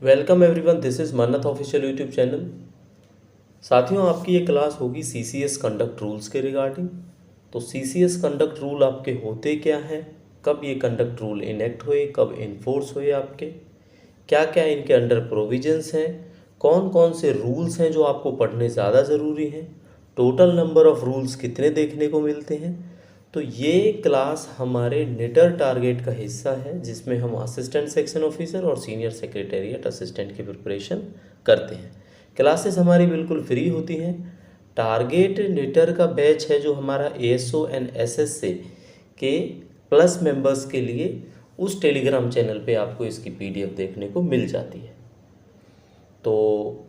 Welcome everyone, this is मन्नत official YouTube channel. साथियों, आपकी ये क्लास होगी सीसीएस कंडक्ट रूल्स के रिगार्डिंग। तो सीसीएस कंडक्ट रूल आपके होते क्या हैं, कब ये कंडक्ट रूल इनेक्ट हुए, कब इन्फोर्स हुए, आपके क्या क्या इनके अंडर प्रोविजंस हैं, कौन कौन से रूल्स हैं जो आपको पढ़ने ज़्यादा ज़रूरी हैं, टोटल नंबर ऑफ़ रूल्स कितने देखने को मिलते हैं। तो ये क्लास हमारे निटर टारगेट का हिस्सा है, जिसमें हम असिस्टेंट सेक्शन ऑफिसर और सीनियर सेक्रेटेरिएट असिस्टेंट की प्रिपरेशन करते हैं। क्लासेस हमारी बिल्कुल फ्री होती हैं। टारगेट निटर का बैच है जो हमारा एएसओ एंड एसएससी के प्लस मेंबर्स के लिए उस टेलीग्राम चैनल पे आपको इसकी पीडीएफ देखने को मिल जाती है। तो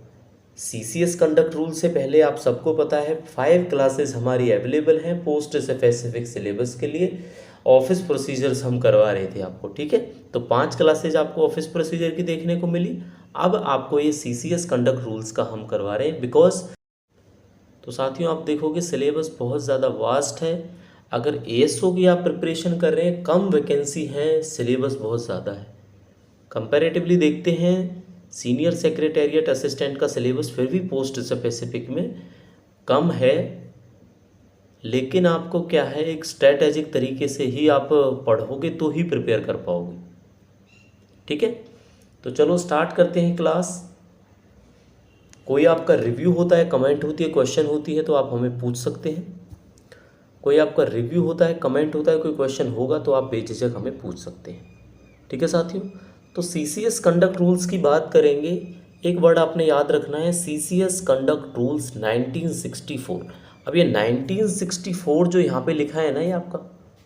सीसीएस कंडक्ट रूल से पहले आप सबको पता है 5 क्लासेस हमारी अवेलेबल हैं पोस्ट स्पेसिफिक सिलेबस के लिए। ऑफिस प्रोसीजर्स हम करवा रहे थे आपको, ठीक है। तो 5 क्लासेज आपको ऑफिस प्रोसीजर की देखने को मिली। अब आपको ये सीसीएस कंडक्ट रूल्स का हम करवा रहे हैं बिकॉज तो साथियों, आप देखोगे सिलेबस बहुत ज़्यादा वास्ट है। अगर एएसओ की आप प्रिपरेशन कर रहे हैं, कम वैकेंसी है, सिलेबस बहुत ज़्यादा है। कंपैरेटिवली देखते हैं, सीनियर सेक्रेटेरिएट असिस्टेंट का सिलेबस फिर भी पोस्ट स्पेसिफिक में कम है, लेकिन आपको क्या है, एक स्ट्रैटेजिक तरीके से ही आप पढ़ोगे तो ही प्रिपेयर कर पाओगे, ठीक है। तो चलो स्टार्ट करते हैं क्लास। कोई आपका रिव्यू होता है, कमेंट होती है, क्वेश्चन होती है तो आप हमें पूछ सकते हैं। कोई आपका रिव्यू होता है, कमेंट होता है, कोई क्वेश्चन होगा तो आप बेझिझक हमें पूछ सकते हैं, ठीक है साथियों। तो सीसीएस कंडक्ट रूल्स की बात करेंगे। एक वर्ड आपने याद रखना है, सीसीएस कंडक्ट रूल्स 1964। अब ये 1964 जो यहाँ पे लिखा है ना, ये आपका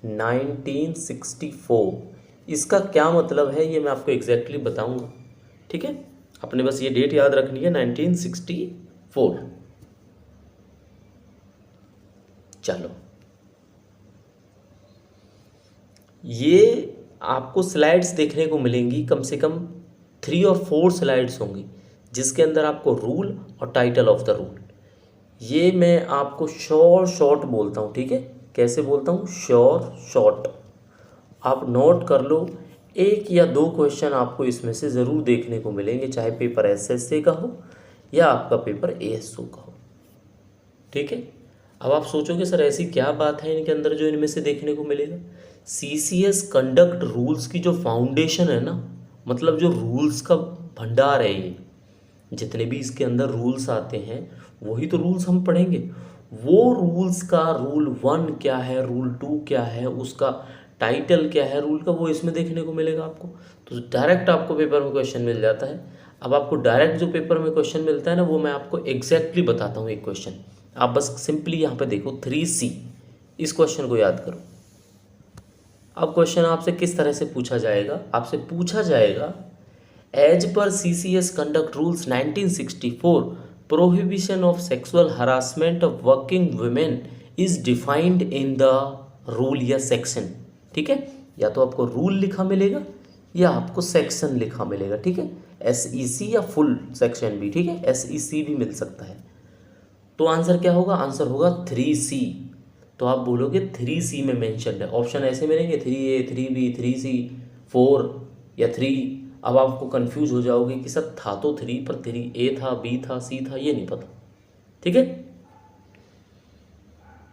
1964, इसका क्या मतलब है ये मैं आपको एग्जैक्टली बताऊंगा, ठीक है। आपने बस ये डेट याद रखनी है, 1964। चलो, ये आपको स्लाइड्स देखने को मिलेंगी, कम से कम 3 और 4 स्लाइड्स होंगी जिसके अंदर आपको रूल और टाइटल ऑफ द रूल, ये मैं आपको शॉर्ट बोलता हूँ, ठीक है। कैसे बोलता हूँ? शॉर्ट। आप नोट कर लो, 1 या 2 क्वेश्चन आपको इसमें से ज़रूर देखने को मिलेंगे, चाहे पेपर एसएससी का हो या आपका पेपर एएसओ का हो, ठीक है। अब आप सोचोगे सर ऐसी क्या बात है इनके अंदर जो इनमें से देखने को मिलेगा। सीसीएस कंडक्ट रूल्स की जो फाउंडेशन है ना, मतलब जो रूल्स का भंडार है, ये जितने भी इसके अंदर रूल्स आते हैं वही तो रूल्स हम पढ़ेंगे। वो रूल्स का रूल 1 क्या है, रूल 2 क्या है, उसका टाइटल क्या है रूल का, वो इसमें देखने को मिलेगा आपको। तो डायरेक्ट आपको पेपर में क्वेश्चन मिल जाता है। अब आपको डायरेक्ट जो पेपर में क्वेश्चन मिलता है ना, वो मैं आपको एग्जैक्टली बताता हूँ। एक क्वेश्चन आप बस सिंपली यहाँ पे देखो, 3C, इस क्वेश्चन को याद करो। अब क्वेश्चन आपसे किस तरह से पूछा जाएगा, आपसे पूछा जाएगा, as per CCS conduct rules 1964, prohibition of sexual harassment of working women is defined in the rule या सेक्शन, ठीक है। या तो आपको रूल लिखा मिलेगा या आपको सेक्शन लिखा मिलेगा, ठीक है। एसईसी या फुल सेक्शन भी, ठीक है, एसईसी भी मिल सकता है। तो आंसर क्या होगा? आंसर होगा 3C। तो आप बोलोगे 3C में मेंशन है, ऑप्शन ऐसे मिलेंगे 3A, 3B, 3C, 4 या 3। अब आपको कंफ्यूज हो जाओगे कि सर था तो 3, पर 3A था, B था, C था, ये नहीं पता, ठीक है।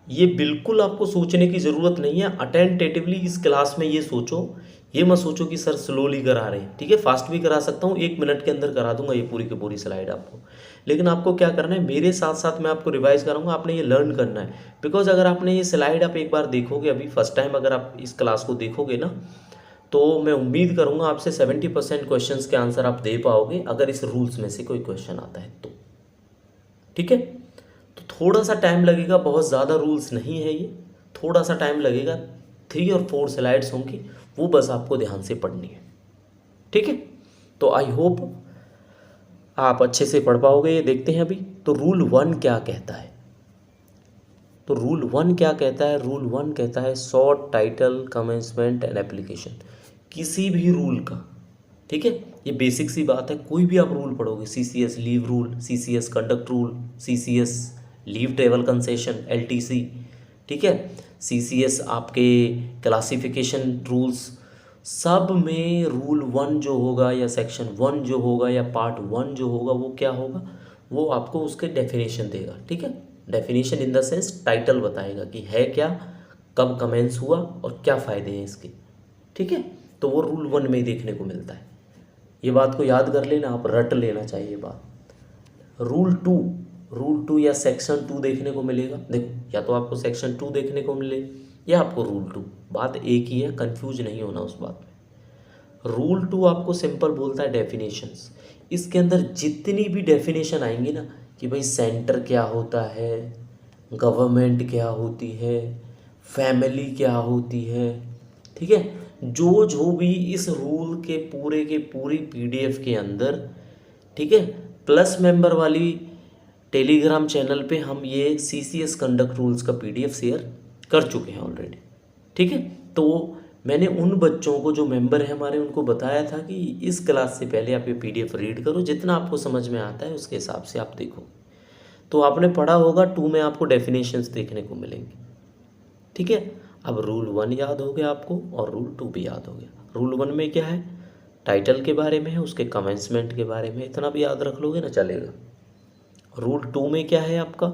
ये बिल्कुल आपको सोचने की ज़रूरत नहीं है। अटेंटेटिवली इस क्लास में ये सोचो, ये मत सोचो कि सर स्लोली करा रहे हैं, ठीक है। फास्ट भी करा सकता हूँ, 1 मिनट के अंदर करा दूंगा ये पूरी की पूरी स्लाइड आपको। लेकिन आपको क्या करना है, मेरे साथ साथ मैं आपको रिवाइज कराऊंगा, आपने ये लर्न करना है। बिकॉज अगर आपने ये स्लाइड आप एक बार देखोगे, अभी फर्स्ट टाइम अगर आप इस क्लास को देखोगे ना, तो मैं उम्मीद करूँगा आपसे 70% क्वेश्चन के आंसर आप दे पाओगे, अगर इस रूल्स में से कोई क्वेश्चन आता है तो, ठीक है। तो थोड़ा सा टाइम लगेगा, बहुत ज़्यादा रूल्स नहीं है ये, थोड़ा सा टाइम लगेगा। 3 और 4 स्लाइड्स होंगी, वो बस आपको ध्यान से पढ़नी है, ठीक है। तो आई होप आप अच्छे से पढ़ पाओगे। ये देखते हैं अभी। तो रूल 1 क्या कहता है? तो रूल 1 क्या कहता है? रूल 1 कहता है short title, commencement and application, किसी भी रूल का, ठीक है। ये बेसिक सी बात है, कोई भी आप रूल पढ़ोगे, CCS leave rule, CCS conduct rule, CCS leave travel concession LTC, ठीक है, सीसीएस आपके क्लासिफिकेशन रूल्स, सब में रूल 1 जो होगा या सेक्शन 1 जो होगा या पार्ट 1 जो होगा वो क्या होगा, वो आपको उसके डेफिनेशन देगा। ठीक है, definition in the sense title बताएगा कि है क्या, कब कमेंस हुआ और क्या फ़ायदे हैं इसके। ठीक है, तो वो रूल 1 में ही देखने को मिलता है। ये बात को याद कर लेना, आप रट लेना चाहिए बात। रूल 2 या सेक्शन 2 देखने को मिलेगा। देखो, या तो आपको सेक्शन 2 देखने को मिले या आपको रूल 2, बात एक ही है, कंफ्यूज नहीं होना उस बात में। रूल 2 आपको सिंपल बोलता है डेफिनेशंस। इसके अंदर जितनी भी डेफिनेशन आएंगी ना, कि भाई सेंटर क्या होता है, गवर्नमेंट क्या होती है, फैमिली क्या होती है, ठीक है, जो जो भी इस रूल के पूरी पीडीएफ के अंदर, ठीक है, प्लस मेंबर वाली टेलीग्राम चैनल पे हम ये सीसीएस कंडक्ट रूल्स का पीडीएफ शेयर कर चुके हैं ऑलरेडी। ठीक है, तो मैंने उन बच्चों को जो मेंबर है हमारे उनको बताया था कि इस क्लास से पहले आप ये पीडीएफ रीड करो, जितना आपको समझ में आता है उसके हिसाब से आप देखो। तो आपने पढ़ा होगा 2 में आपको डेफिनेशंस देखने को मिलेंगे। ठीक है, अब रूल 1 याद हो गया आपको और रूल 2 भी याद हो गया। रूल 1 में क्या है, टाइटल के बारे में है, उसके कमेंसमेंट के बारे में, इतना भी याद रख लोगे ना चलेगा। रूल 2 में क्या है आपका,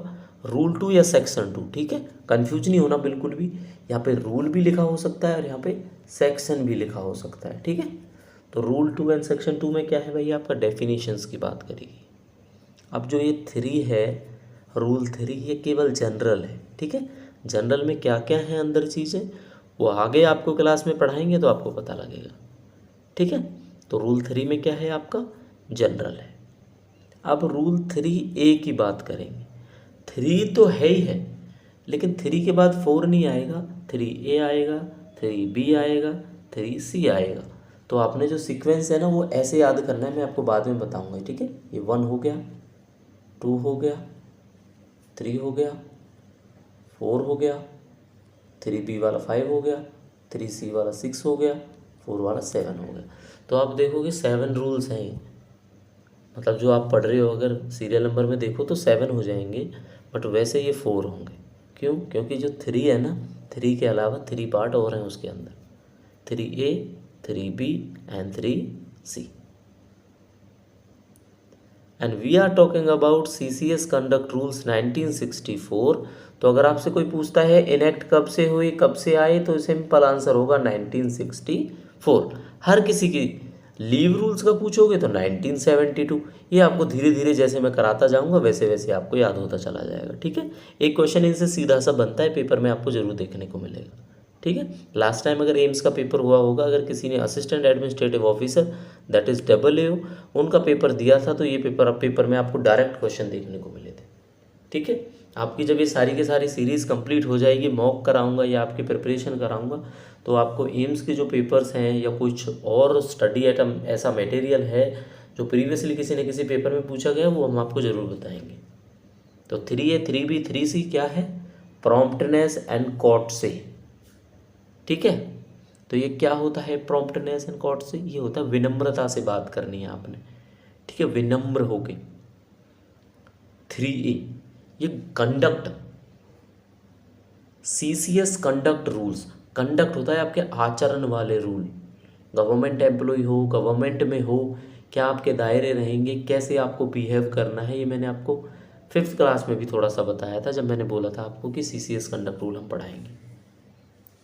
रूल 2 या सेक्शन 2। ठीक है, कंफ्यूज नहीं होना बिल्कुल भी, यहाँ पे रूल भी लिखा हो सकता है और यहाँ पे सेक्शन भी लिखा हो सकता है। ठीक है, तो रूल 2 एंड सेक्शन 2 में क्या है भाई, आपका डेफिनेशंस की बात करेगी। अब जो ये 3 है, रूल 3, ये केवल जनरल है। ठीक है, जनरल में क्या क्या है अंदर चीज़ें वो आगे आपको क्लास में पढ़ाएंगे तो आपको पता लगेगा। ठीक है, तो रूल 3 में क्या है आपका, जनरल है। अब रूल 3A की बात करेंगे। 3 तो है ही है, लेकिन 3 के बाद 4 नहीं आएगा, 3A आएगा, 3B आएगा, 3C आएगा। तो आपने जो सीक्वेंस है ना वो ऐसे याद करना है, मैं आपको बाद में बताऊंगा। ठीक है, ये 1 हो गया, 2 हो गया, 3 हो गया, 4 हो गया, 3B वाला 5 हो गया, 3C वाला 6 हो गया, 4 वाला 7 हो गया। तो आप देखोगे 7 रूल्स हैं ये। मतलब जो आप पढ़ रहे हो अगर सीरियल नंबर में देखो तो 7 हो जाएंगे, बट वैसे ये 4 होंगे। क्यों, क्योंकि जो 3 है ना, 3 के अलावा 3 पार्ट और हैं उसके अंदर, 3A, 3B and 3C। And we are talking about CCS conduct rules 1964। तो अगर आपसे कोई पूछता है इनेक्ट कब से हुई, कब से आए, तो सिंपल आंसर होगा 1964। हर किसी की लीव रूल्स का पूछोगे तो 1972। ये आपको धीरे धीरे जैसे मैं कराता जाऊंगा वैसे वैसे आपको याद होता चला जाएगा। ठीक है, एक क्वेश्चन इनसे सीधा सा बनता है, पेपर में आपको जरूर देखने को मिलेगा। ठीक है, लास्ट टाइम अगर एम्स का पेपर हुआ होगा, अगर किसी ने assistant administrative officer that is AAO उनका पेपर दिया था, तो ये पेपर में आपको डायरेक्ट क्वेश्चन देखने को मिले थे। ठीक है, आपकी जब ये सारी की सारी सीरीज़ कंप्लीट हो जाएगी, मॉक कराऊंगा या आपकी प्रिपरेशन कराऊंगा, तो आपको एम्स के जो पेपर्स हैं या कुछ और स्टडी आइटम ऐसा मटेरियल है जो प्रीवियसली किसी न किसी पेपर में पूछा गया, वो हम आपको ज़रूर बताएंगे। तो 3A, 3B, 3C क्या है, प्रॉम्प्टनेस एंड कॉट से। ठीक है, तो ये क्या होता है प्रॉम्प्टनेस एंड कॉट से, ये होता है विनम्रता से बात करनी है आपने। ठीक है, विनम्र हो गए। 3A ये conduct, CCS conduct rules, conduct होता है आपके आचरण वाले रूल। गवर्नमेंट एम्प्लॉय हो, गवर्नमेंट में हो, क्या आपके दायरे रहेंगे, कैसे आपको बिहेव करना है, ये मैंने आपको 5th क्लास में भी थोड़ा सा बताया था जब मैंने बोला था आपको कि CCS कंडक्ट रूल हम पढ़ाएंगे।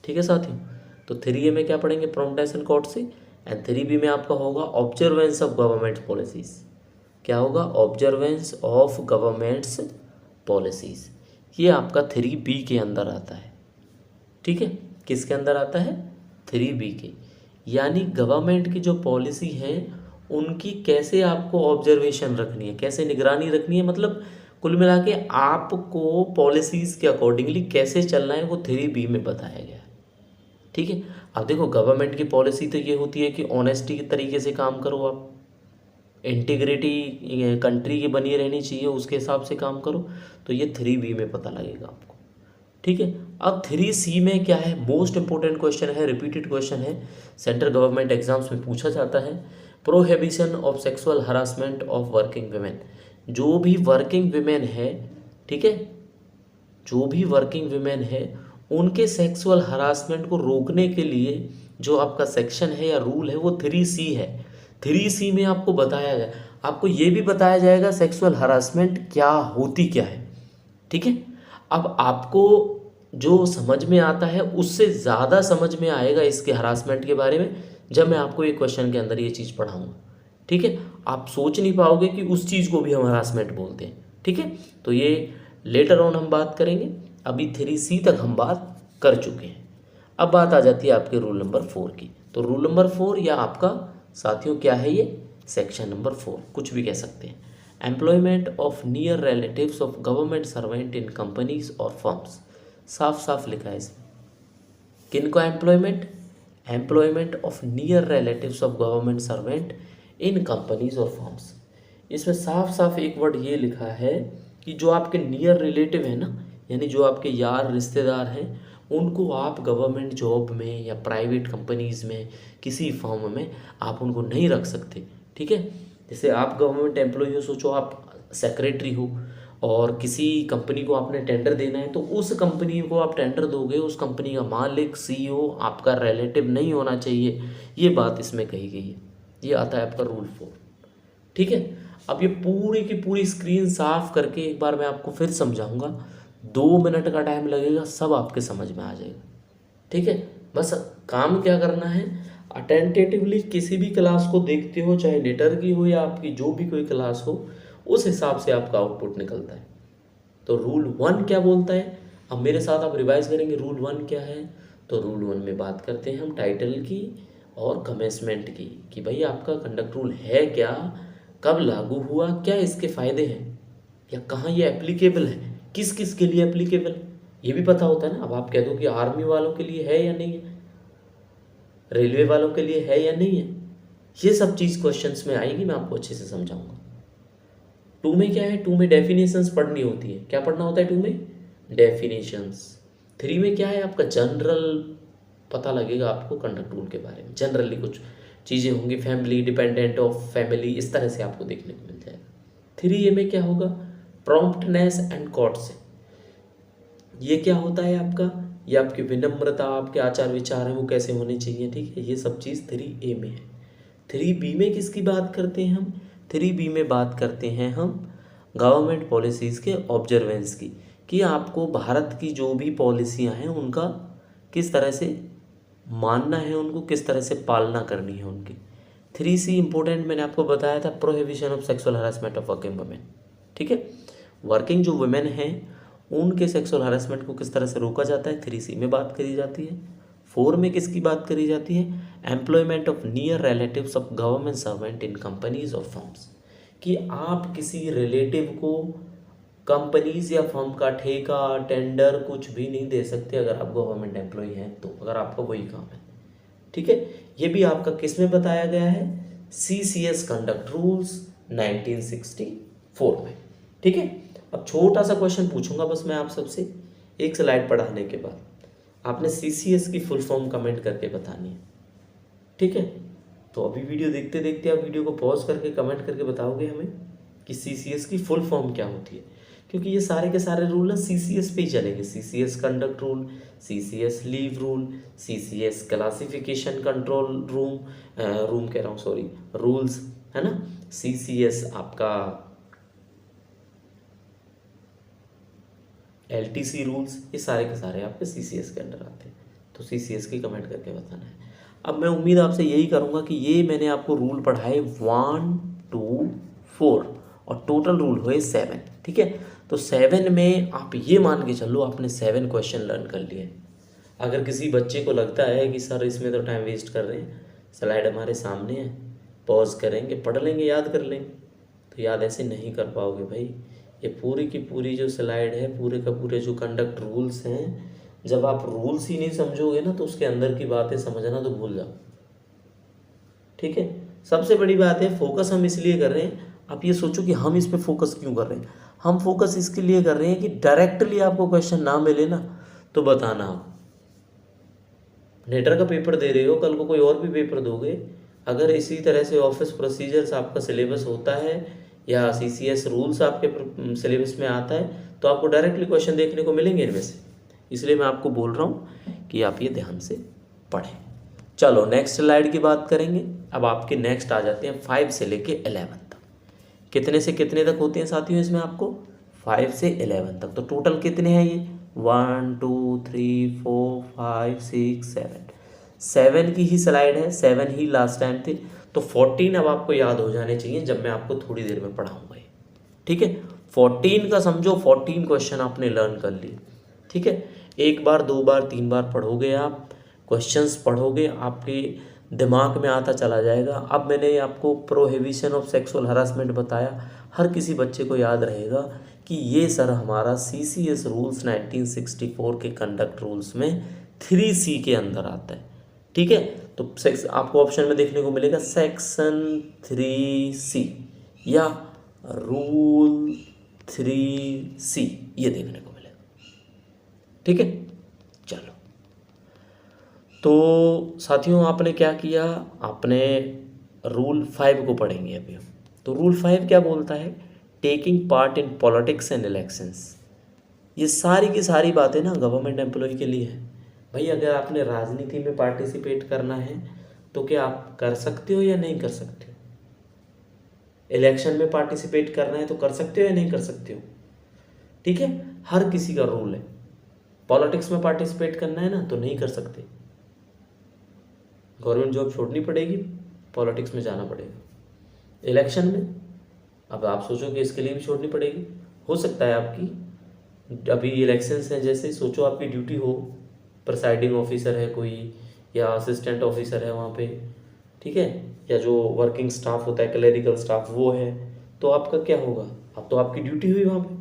ठीक है साथियों, तो 3A में क्या पढ़ेंगे, प्रॉम्प्टनेस एंड कॉर्टसी, एंड 3B में आपका होगा ऑब्जर्वेंस ऑफ गवर्नमेंट पॉलिसीज। क्या होगा, ऑब्जर्वेंस ऑफ गवर्नमेंट्स पॉलिसीज। ये आपका 3B के अंदर आता है। ठीक है, किसके अंदर आता है, 3B के। यानी गवर्नमेंट की जो पॉलिसी है उनकी कैसे आपको ऑब्जर्वेशन रखनी है, कैसे निगरानी रखनी है, मतलब कुल मिला के आपको पॉलिसीज़ के अकॉर्डिंगली कैसे चलना है वो 3B में बताया गया है। ठीक है, अब देखो गवर्नमेंट की पॉलिसी तो ये होती है कि ऑनेस्टी के तरीके से काम करो, आप इंटीग्रिटी कंट्री की बनी रहनी चाहिए, उसके हिसाब से काम करो। तो ये 3B में पता लगेगा आपको। ठीक है, अब 3C में क्या है, मोस्ट इंपॉर्टेंट क्वेश्चन है, रिपीटेड क्वेश्चन है, सेंट्रल गवर्नमेंट एग्जाम्स में पूछा जाता है। Prohibition of sexual harassment of working women. जो भी वर्किंग वुमेन है, ठीक है, जो भी वर्किंग वुमेन है उनके सेक्सुअल हरासमेंट को रोकने के लिए जो आपका सेक्शन है या रूल है वो 3C है। 3C में आपको बताया गया, आपको ये भी बताया जाएगा सेक्सुअल हरासमेंट क्या होती क्या है। ठीक है, अब आपको जो समझ में आता है उससे ज़्यादा समझ में आएगा इसके हरासमेंट के बारे में जब मैं आपको एक क्वेश्चन के अंदर ये चीज़ पढ़ाऊँगा। ठीक है, आप सोच नहीं पाओगे कि उस चीज़ को भी हम हरासमेंट बोलते हैं। ठीक है, तो ये लेटर ऑन हम बात करेंगे, अभी 3C तक हम बात कर चुके हैं। अब बात आ जाती है आपके रूल नंबर 4 की। तो रूल नंबर 4 या आपका साथियों क्या है, ये सेक्शन नंबर 4 कुछ भी कह सकते हैं। Employment of near relatives of government servant in companies और फर्म्स। साफ साफ लिखा है इसमें, किन को employment, employment of near relatives of government servant in companies और फर्म्स। इसमें साफ साफ एक वर्ड ये लिखा है कि जो आपके नियर रिलेटिव है ना, यानी जो आपके यार रिश्तेदार हैं, उनको आप गवर्नमेंट जॉब में या प्राइवेट कंपनीज़ में किसी फर्म में आप उनको नहीं रख सकते। ठीक है, जैसे आप गवर्नमेंट एम्प्लॉय हो, सोचो आप सेक्रेटरी हो और किसी कंपनी को आपने टेंडर देना है, तो उस कंपनी को आप टेंडर दोगे, उस कंपनी का मालिक CEO आपका रिलेटिव नहीं होना चाहिए, ये बात इसमें कही गई है। ये आता है आपका रूल 4। ठीक है, अब ये पूरी की पूरी स्क्रीन साफ करके एक बार मैं आपको फिर समझाऊंगा, 2 मिनट का टाइम लगेगा, सब आपके समझ में आ जाएगा। ठीक है, बस काम क्या करना है, अटेंटेटिवली किसी भी क्लास को देखते हो, चाहे लेटर की हो या आपकी जो भी कोई क्लास हो, उस हिसाब से आपका आउटपुट निकलता है। तो रूल 1 क्या बोलता है, अब मेरे साथ आप रिवाइज करेंगे रूल 1 क्या है। तो रूल 1 में बात करते हैं हम टाइटल की और कमेंसमेंट की, कि भाई आपका कंडक्ट रूल है क्या, कब लागू हुआ, क्या इसके फ़ायदे हैं, या कहाँ ये एप्लीकेबल है, किस किस के लिए एप्लीकेबल, ये भी पता होता है ना। अब आप कह दो कि आर्मी वालों के लिए है या नहीं है, रेलवे वालों के लिए है या नहीं है, ये सब चीज़ क्वेश्चंस में आएगी, मैं आपको अच्छे से समझाऊंगा। 2 में क्या है, 2 में डेफिनेशंस पढ़नी होती है। क्या पढ़ना होता है 2 में, डेफिनेशंस। 3 में क्या है, आपका जनरल पता लगेगा आपको कंडक्ट रूल के बारे में, जनरली कुछ चीज़ें होंगी, फैमिली, डिपेंडेंट ऑफ फैमिली, इस तरह से आपको देखने को मिल जाएगा। 3A में क्या होगा, प्रॉम्प्टनेस एंड कॉर्टसी। ये क्या होता है आपका, ये आपकी विनम्रता, आपके आचार विचार हैं वो कैसे होने चाहिए। ठीक है, ये सब चीज़ 3A में है। 3B में किसकी बात करते हैं हम, 3B में बात करते हैं हम गवर्नमेंट पॉलिसीज़ के ऑब्जर्वेंस की, कि आपको भारत की जो भी पॉलिसियां हैं उनका किस तरह से मानना है, उनको किस तरह से पालना करनी है उनकी। 3C इंपॉर्टेंट मैंने आपको बताया था, prohibition of sexual harassment of working women. ठीक है, वर्किंग जो वुमेन हैं उनके सेक्सुअल हरासमेंट को किस तरह से रोका जाता है, 3C में बात करी जाती है। 4 में किसकी बात करी जाती है, employment of near relatives of government servant in companies और फर्म्स, कि आप किसी रिलेटिव को कंपनीज या फर्म का ठेका, टेंडर कुछ भी नहीं दे सकते अगर आप गवर्नमेंट एम्प्लॉय हैं, तो अगर आपका वही काम है। ठीक है, ये भी आपका किस में बताया गया है, CCS कंडक्ट रूल्स 1964 में। ठीक है, अब छोटा सा क्वेश्चन पूछूंगा बस मैं आप सबसे, एक स्लाइड पढ़ाने के बाद आपने CCS की फुल फॉर्म कमेंट करके बतानी है। ठीक है, तो अभी वीडियो देखते देखते आप वीडियो को पॉज करके कमेंट करके बताओगे हमें कि CCS की फुल फॉर्म क्या होती है, क्योंकि ये सारे के सारे रूल ना CCS पे ही चलेंगे। CCS conduct rule, CCS leave rule, CCS classification control room कह रहा हूँ सॉरी, रूल्स है ना, CCS आपका LTC रूल्स, ये सारे के सारे आपके CCS के अंडर आते हैं। तो CCS की कमेंट करके बताना है। अब मैं उम्मीद आपसे यही करूँगा कि ये मैंने आपको रूल पढ़ाए 1, 2, 4 और टोटल रूल हुए 7। ठीक है, तो 7 में आप ये मान के चलो आपने 7 क्वेश्चन लर्न कर लिए। अगर किसी बच्चे को लगता है कि सर इसमें तो टाइम वेस्ट कर रहे हैं, स्लाइड हमारे सामने है, पॉज करेंगे, पढ़ लेंगे, याद कर लेंगे, तो याद ऐसे नहीं कर पाओगे भाई। ये पूरी की पूरी जो स्लाइड है, पूरे का पूरे जो कंडक्ट रूल्स हैं, जब आप रूल्स ही नहीं समझोगे ना तो उसके अंदर की बातें समझना तो भूल जाओ। ठीक है, सबसे बड़ी बात है फोकस हम इसलिए कर रहे हैं, आप ये सोचो कि हम इस पे फोकस क्यों कर रहे हैं। हम फोकस इसके लिए कर रहे हैं कि डायरेक्टली आपको क्वेश्चन ना मिले ना तो बताना। आप नेटर का पेपर दे रहे हो, कल को कोई और भी पेपर दोगे, अगर इसी तरह से ऑफिस प्रोसीजर्स आपका सिलेबस होता है या CCS रूल्स आपके सिलेबस में आता है तो आपको डायरेक्टली क्वेश्चन देखने को मिलेंगे इनमें से। इसलिए मैं आपको बोल रहा हूँ कि आप ये ध्यान से पढ़ें। चलो नेक्स्ट स्लाइड की बात करेंगे। अब आपके नेक्स्ट आ जाते हैं 5 से लेके 11 तक। कितने से कितने तक होते हैं साथियों इसमें आपको? 5 से 11 तक। तो टोटल कितने हैं ये? 1 2 3 4 5 6 7। 7 की ही स्लाइड है, 7 ही लास्ट टाइम थे। तो 14 अब आपको याद हो जाने चाहिए जब मैं आपको थोड़ी देर में पढ़ाऊंगा। ठीक है, 14 का समझो, 14 क्वेश्चन आपने लर्न कर लिए। ठीक है, एक बार, दो बार, तीन बार पढ़ोगे आप, क्वेश्चंस पढ़ोगे, आपके दिमाग में आता चला जाएगा। अब मैंने आपको प्रोहिबिशन ऑफ सेक्सुअल हरासमेंट बताया, हर किसी बच्चे को याद रहेगा कि ये सर हमारा CCS रूल्स 1964 के कंडक्ट रूल्स में 3C के अंदर आता है। ठीक है, तो आपको ऑप्शन में देखने को मिलेगा सेक्शन 3C या रूल 3C, ये देखने को मिलेगा। ठीक है, चलो। तो साथियों आपने क्या किया, आपने रूल 5 को पढ़ेंगे अभी हम। तो रूल 5 क्या बोलता है? Taking part in politics and elections. ये सारी की सारी बातें ना गवर्नमेंट एम्प्लॉय के लिए है। भाई अगर आपने राजनीति में पार्टिसिपेट करना है तो क्या आप कर सकते हो या नहीं कर सकते हो? इलेक्शन में पार्टिसिपेट करना है तो कर सकते हो या नहीं कर सकते हो? ठीक है, हर किसी का रूल है। पॉलिटिक्स में पार्टिसिपेट करना है ना तो नहीं कर सकते, गवर्नमेंट जॉब छोड़नी पड़ेगी, पॉलिटिक्स में जाना पड़ेगा। इलेक्शन में अब आप सोचो कि इसके लिए भी छोड़नी पड़ेगी, हो सकता है आपकी अभी इलेक्शंस हैं, जैसे सोचो आपकी ड्यूटी हो, प्रिसाइडिंग ऑफिसर है कोई या असिस्टेंट ऑफिसर है वहाँ पे, ठीक है, या जो वर्किंग स्टाफ होता है, क्लरिकल स्टाफ, वो है, तो आपका क्या होगा? अब तो आपकी ड्यूटी हुई वहाँ पे,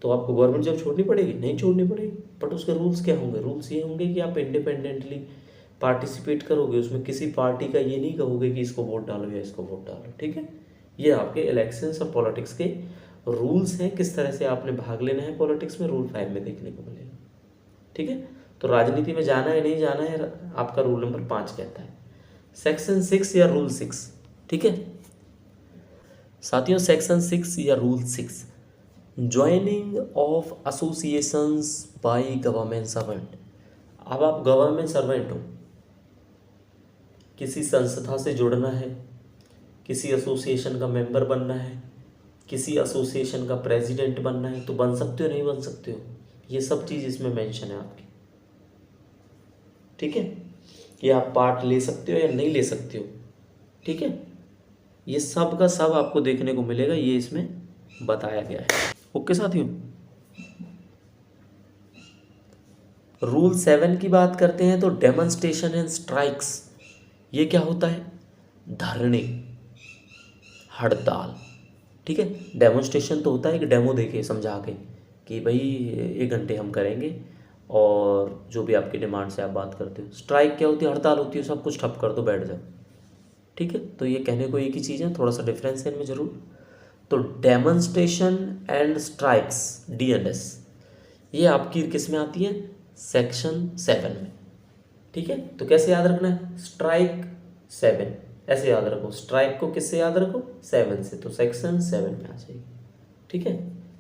तो आपको गवर्नमेंट जॉब छोड़नी पड़ेगी? नहीं छोड़नी पड़ेगी। बट उसके रूल्स क्या होंगे? रूल्स ये होंगे कि आप इंडिपेंडेंटली पार्टिसिपेट करोगे, उसमें किसी पार्टी का ये नहीं कहोगे कि इसको वोट डालो या इसको वोट डालो। ठीक है, ये आपके इलेक्शंस और पॉलिटिक्स के रूल्स हैं, किस तरह से आपने भाग लेना है पॉलिटिक्स में, रूल 5 में देखने को मिलेगा। ठीक है, तो राजनीति में जाना है नहीं जाना है आपका रूल नंबर 5 कहता है। सेक्शन 6 या रूल 6। ठीक है साथियों, सेक्शन 6 या rule 6, joining of associations by government servant. अब आप गवर्नमेंट सर्वेंट हो, किसी संस्था से जुड़ना है, किसी एसोसिएशन का मेंबर बनना है, किसी एसोसिएशन का प्रेसिडेंट बनना है, तो बन सकते हो नहीं बन सकते हो, ये सब चीज़ इसमें मेंशन है आपकी। ठीक है, ये आप पार्ट ले सकते हो या नहीं ले सकते हो। ठीक है, ये सब का सब आपको देखने को मिलेगा, ये इसमें बताया गया है। ओके साथियों, रूल 7 की बात करते हैं तो डेमोन्स्ट्रेशन एंड स्ट्राइक्स, ये क्या होता है? धरने, हड़ताल। ठीक है, डेमोन्स्ट्रेशन तो होता है एक डेमो देके समझा के कि भाई 1 घंटे हम करेंगे और जो भी आपकी डिमांड से आप बात करते हो। स्ट्राइक क्या होती है? हड़ताल होती है, सब कुछ ठप कर दो, बैठ जाओ। ठीक है, तो ये कहने को एक ही चीज़ है, थोड़ा सा डिफरेंस है इनमें जरूर। तो डेमोन्स्ट्रेशन एंड स्ट्राइक्स, D&S, ये आपकी किस में आती है? सेक्शन 7 में। ठीक है, तो कैसे याद रखना है? स्ट्राइक 7 ऐसे याद रखो, स्ट्राइक को किससे याद रखो? 7 से, तो सेक्शन 7 में आ जाएगी। ठीक है,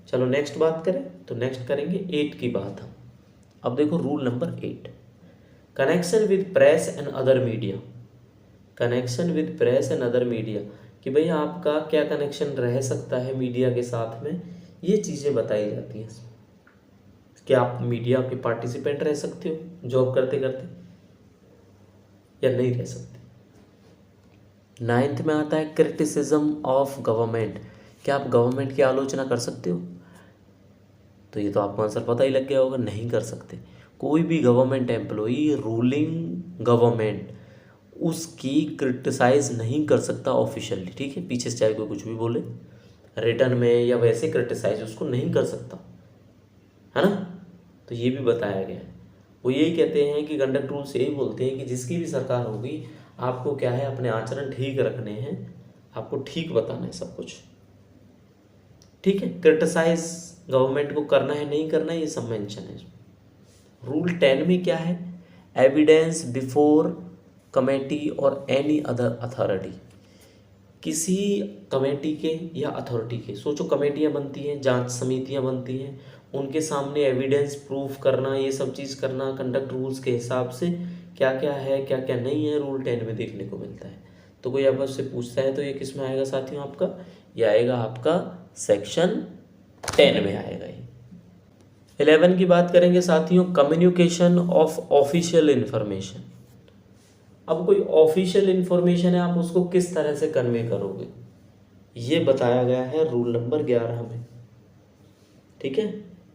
चलो नेक्स्ट बात करें, तो नेक्स्ट करेंगे 8 की बात हम। अब देखो rule number 8, connection with press and other media. Connection with press and other media, कि भाई आपका क्या कनेक्शन रह सकता है मीडिया के साथ में, ये चीज़ें बताई जाती हैं। क्या आप मीडिया के पार्टिसिपेंट रह सकते हो जॉब करते करते या नहीं रह सकते। 9th में आता है क्रिटिसिज्म ऑफ गवर्नमेंट, क्या आप गवर्नमेंट की आलोचना कर सकते हो? तो ये तो आपको आंसर पता ही लग गया होगा, नहीं कर सकते। कोई भी गवर्नमेंट एम्प्लॉई रूलिंग गवर्नमेंट उसकी क्रिटिसाइज नहीं कर सकता ऑफिशियली। ठीक है, पीछे से चाहे कोई कुछ भी बोले, रिटर्न में या वैसे क्रिटिसाइज उसको नहीं कर सकता, है ना। तो ये भी बताया गया है। वो यही कहते हैं कि कंडक्ट रूल्स यही बोलते हैं कि जिसकी भी सरकार होगी, आपको क्या है, अपने आचरण ठीक रखने हैं, आपको ठीक बताना है सब कुछ। ठीक है, क्रिटिसाइज गवर्नमेंट को करना है नहीं करना है, ये सब मेंशन है। रूल 10 में क्या है? एविडेंस बिफोर कमेटी और एनी अदर अथॉरिटी। किसी कमेटी के या अथॉरिटी के, सोचो कमेटियां बनती हैं, जांच समितियां बनती हैं, उनके सामने एविडेंस प्रूफ करना, ये सब चीज़ करना कंडक्ट रूल्स के हिसाब से क्या क्या है क्या क्या नहीं है रूल 10 में देखने को मिलता है। तो कोई आपसे पूछता है तो ये किस में आएगा साथियों आपका, ये आएगा आपका सेक्शन 10 में आएगा ये। 11 की बात करेंगे साथियों, कम्युनिकेशन ऑफ ऑफिशियल इंफॉर्मेशन। अब कोई ऑफिशियल इंफॉर्मेशन है, आप उसको किस तरह से कन्वे करोगे, ये बताया गया है रूल नंबर 11 में। ठीक है,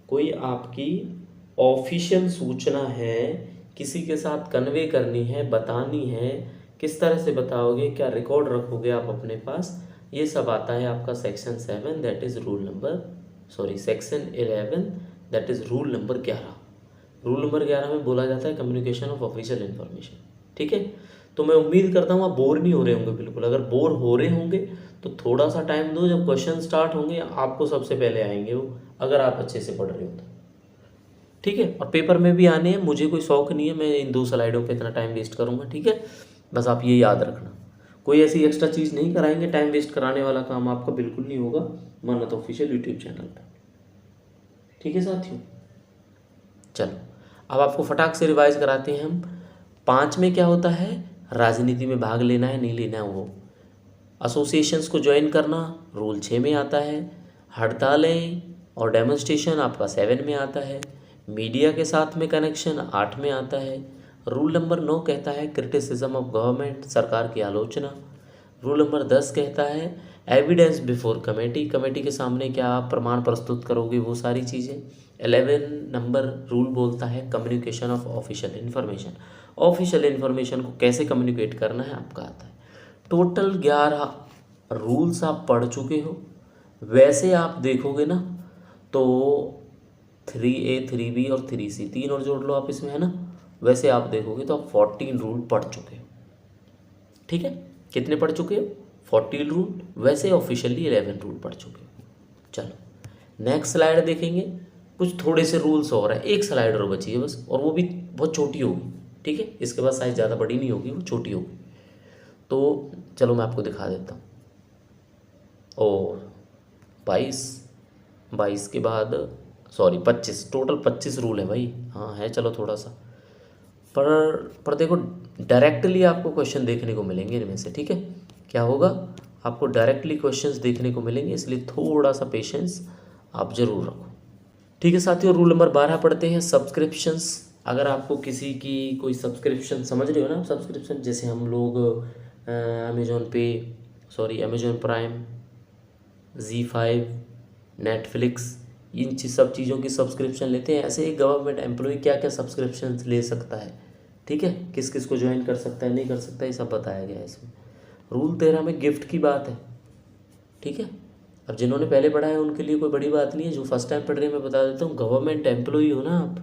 कोई आपकी ऑफिशियल सूचना है, किसी के साथ कन्वे करनी है, बतानी है, किस तरह से बताओगे, क्या रिकॉर्ड रखोगे आप अपने पास, ये सब आता है आपका section 7, that is rule number section 11, that is rule number 11। Rule number 11 में बोला जाता है कम्युनिकेशन ऑफ ऑफिशियल इन्फॉर्मेशन। ठीक है, तो मैं उम्मीद करता हूँ आप बोर नहीं हो रहे होंगे बिल्कुल। अगर बोर हो रहे होंगे तो थोड़ा सा टाइम दो, जब क्वेश्चन स्टार्ट होंगे आपको सबसे पहले आएंगे वो, अगर आप अच्छे से पढ़ रहे हो तो। ठीक है, और पेपर में भी आने हैं, मुझे कोई शौक नहीं है मैं इन 2 स्लाइडों पे इतना टाइम वेस्ट करूँगा। ठीक है, बस आप ये याद रखना, कोई ऐसी एक्स्ट्रा चीज़ नहीं कराएंगे, टाइम वेस्ट कराने वाला काम आपका बिल्कुल नहीं होगा मानत ऑफिशियल यूट्यूब चैनल पर। ठीक है साथियों, चलो अब आपको फटाक से रिवाइज कराते हैं हम। 5 में क्या होता है, राजनीति में भाग लेना है नहीं लेना है वो, एसोसिएशंस को ज्वाइन करना रूल 6 में आता है, हड़तालें और डेमोन्स्ट्रेशन आपका 7 में आता है, मीडिया के साथ में कनेक्शन 8 में आता है, रूल नंबर 9 कहता है क्रिटिसिज्म ऑफ गवर्नमेंट, सरकार की आलोचना, रूल नंबर 10 कहता है एविडेंस बिफोर कमेटी, कमेटी के सामने क्या आप प्रमाण प्रस्तुत करोगे, वो सारी चीज़ें। 11 नंबर रूल बोलता है communication of official information, official information को कैसे कम्युनिकेट करना है आपका आता है। टोटल 11 रूल्स आप पढ़ चुके हो। वैसे आप देखोगे ना तो 3A 3B और 3C 3 और जोड़ लो आप इसमें, है ना। वैसे आप देखोगे तो आप 14 रूल पढ़ चुके हो। ठीक है, कितने पढ़ चुके हो, 14 रूल। वैसे ऑफिशियली 11 रूल पढ़ चुके हो। चलो नेक्स्ट स्लाइड देखेंगे, कुछ थोड़े से रूल्स और हैं, एक स्लाइड और बची है बस, और वो भी बहुत छोटी होगी। ठीक है, इसके बाद साइज ज़्यादा बड़ी नहीं होगी, वो छोटी होगी। तो चलो मैं आपको दिखा देता हूँ। और 22 के बाद 25, टोटल 25 रूल है भाई। हाँ है, चलो थोड़ा सा पर देखो डायरेक्टली आपको क्वेश्चन देखने को मिलेंगे इनमें से। ठीक है, क्या होगा, आपको डायरेक्टली क्वेश्चंस देखने को मिलेंगे, इसलिए थोड़ा सा पेशेंस आप ज़रूर रखो। ठीक है साथियों, रूल नंबर 12 पढ़ते हैं, सब्सक्रिप्शंस। अगर आपको किसी की कोई सब्सक्रिप्शन, समझ रहे हो ना सब्सक्रिप्शन, जैसे हम लोग अमेजोन प्राइम, Z5, नेटफ्लिक्स, इन सब चीज़ों की सब्सक्रिप्शन लेते हैं। ऐसे एक गवर्नमेंट एम्प्लॉय क्या क्या सब्सक्रिप्शन ले सकता है, ठीक है, किस किस को ज्वाइन कर सकता है, नहीं कर सकता, ये सब बताया गया है इसमें। रूल 13 में गिफ्ट की बात है। ठीक है, अब जिन्होंने पहले पढ़ा है उनके लिए कोई बड़ी बात नहीं है, जो फर्स्ट टाइम पढ़ रहे हैं मैं बता देता हूँ, गवर्नमेंट एम्प्लॉई हो ना आप,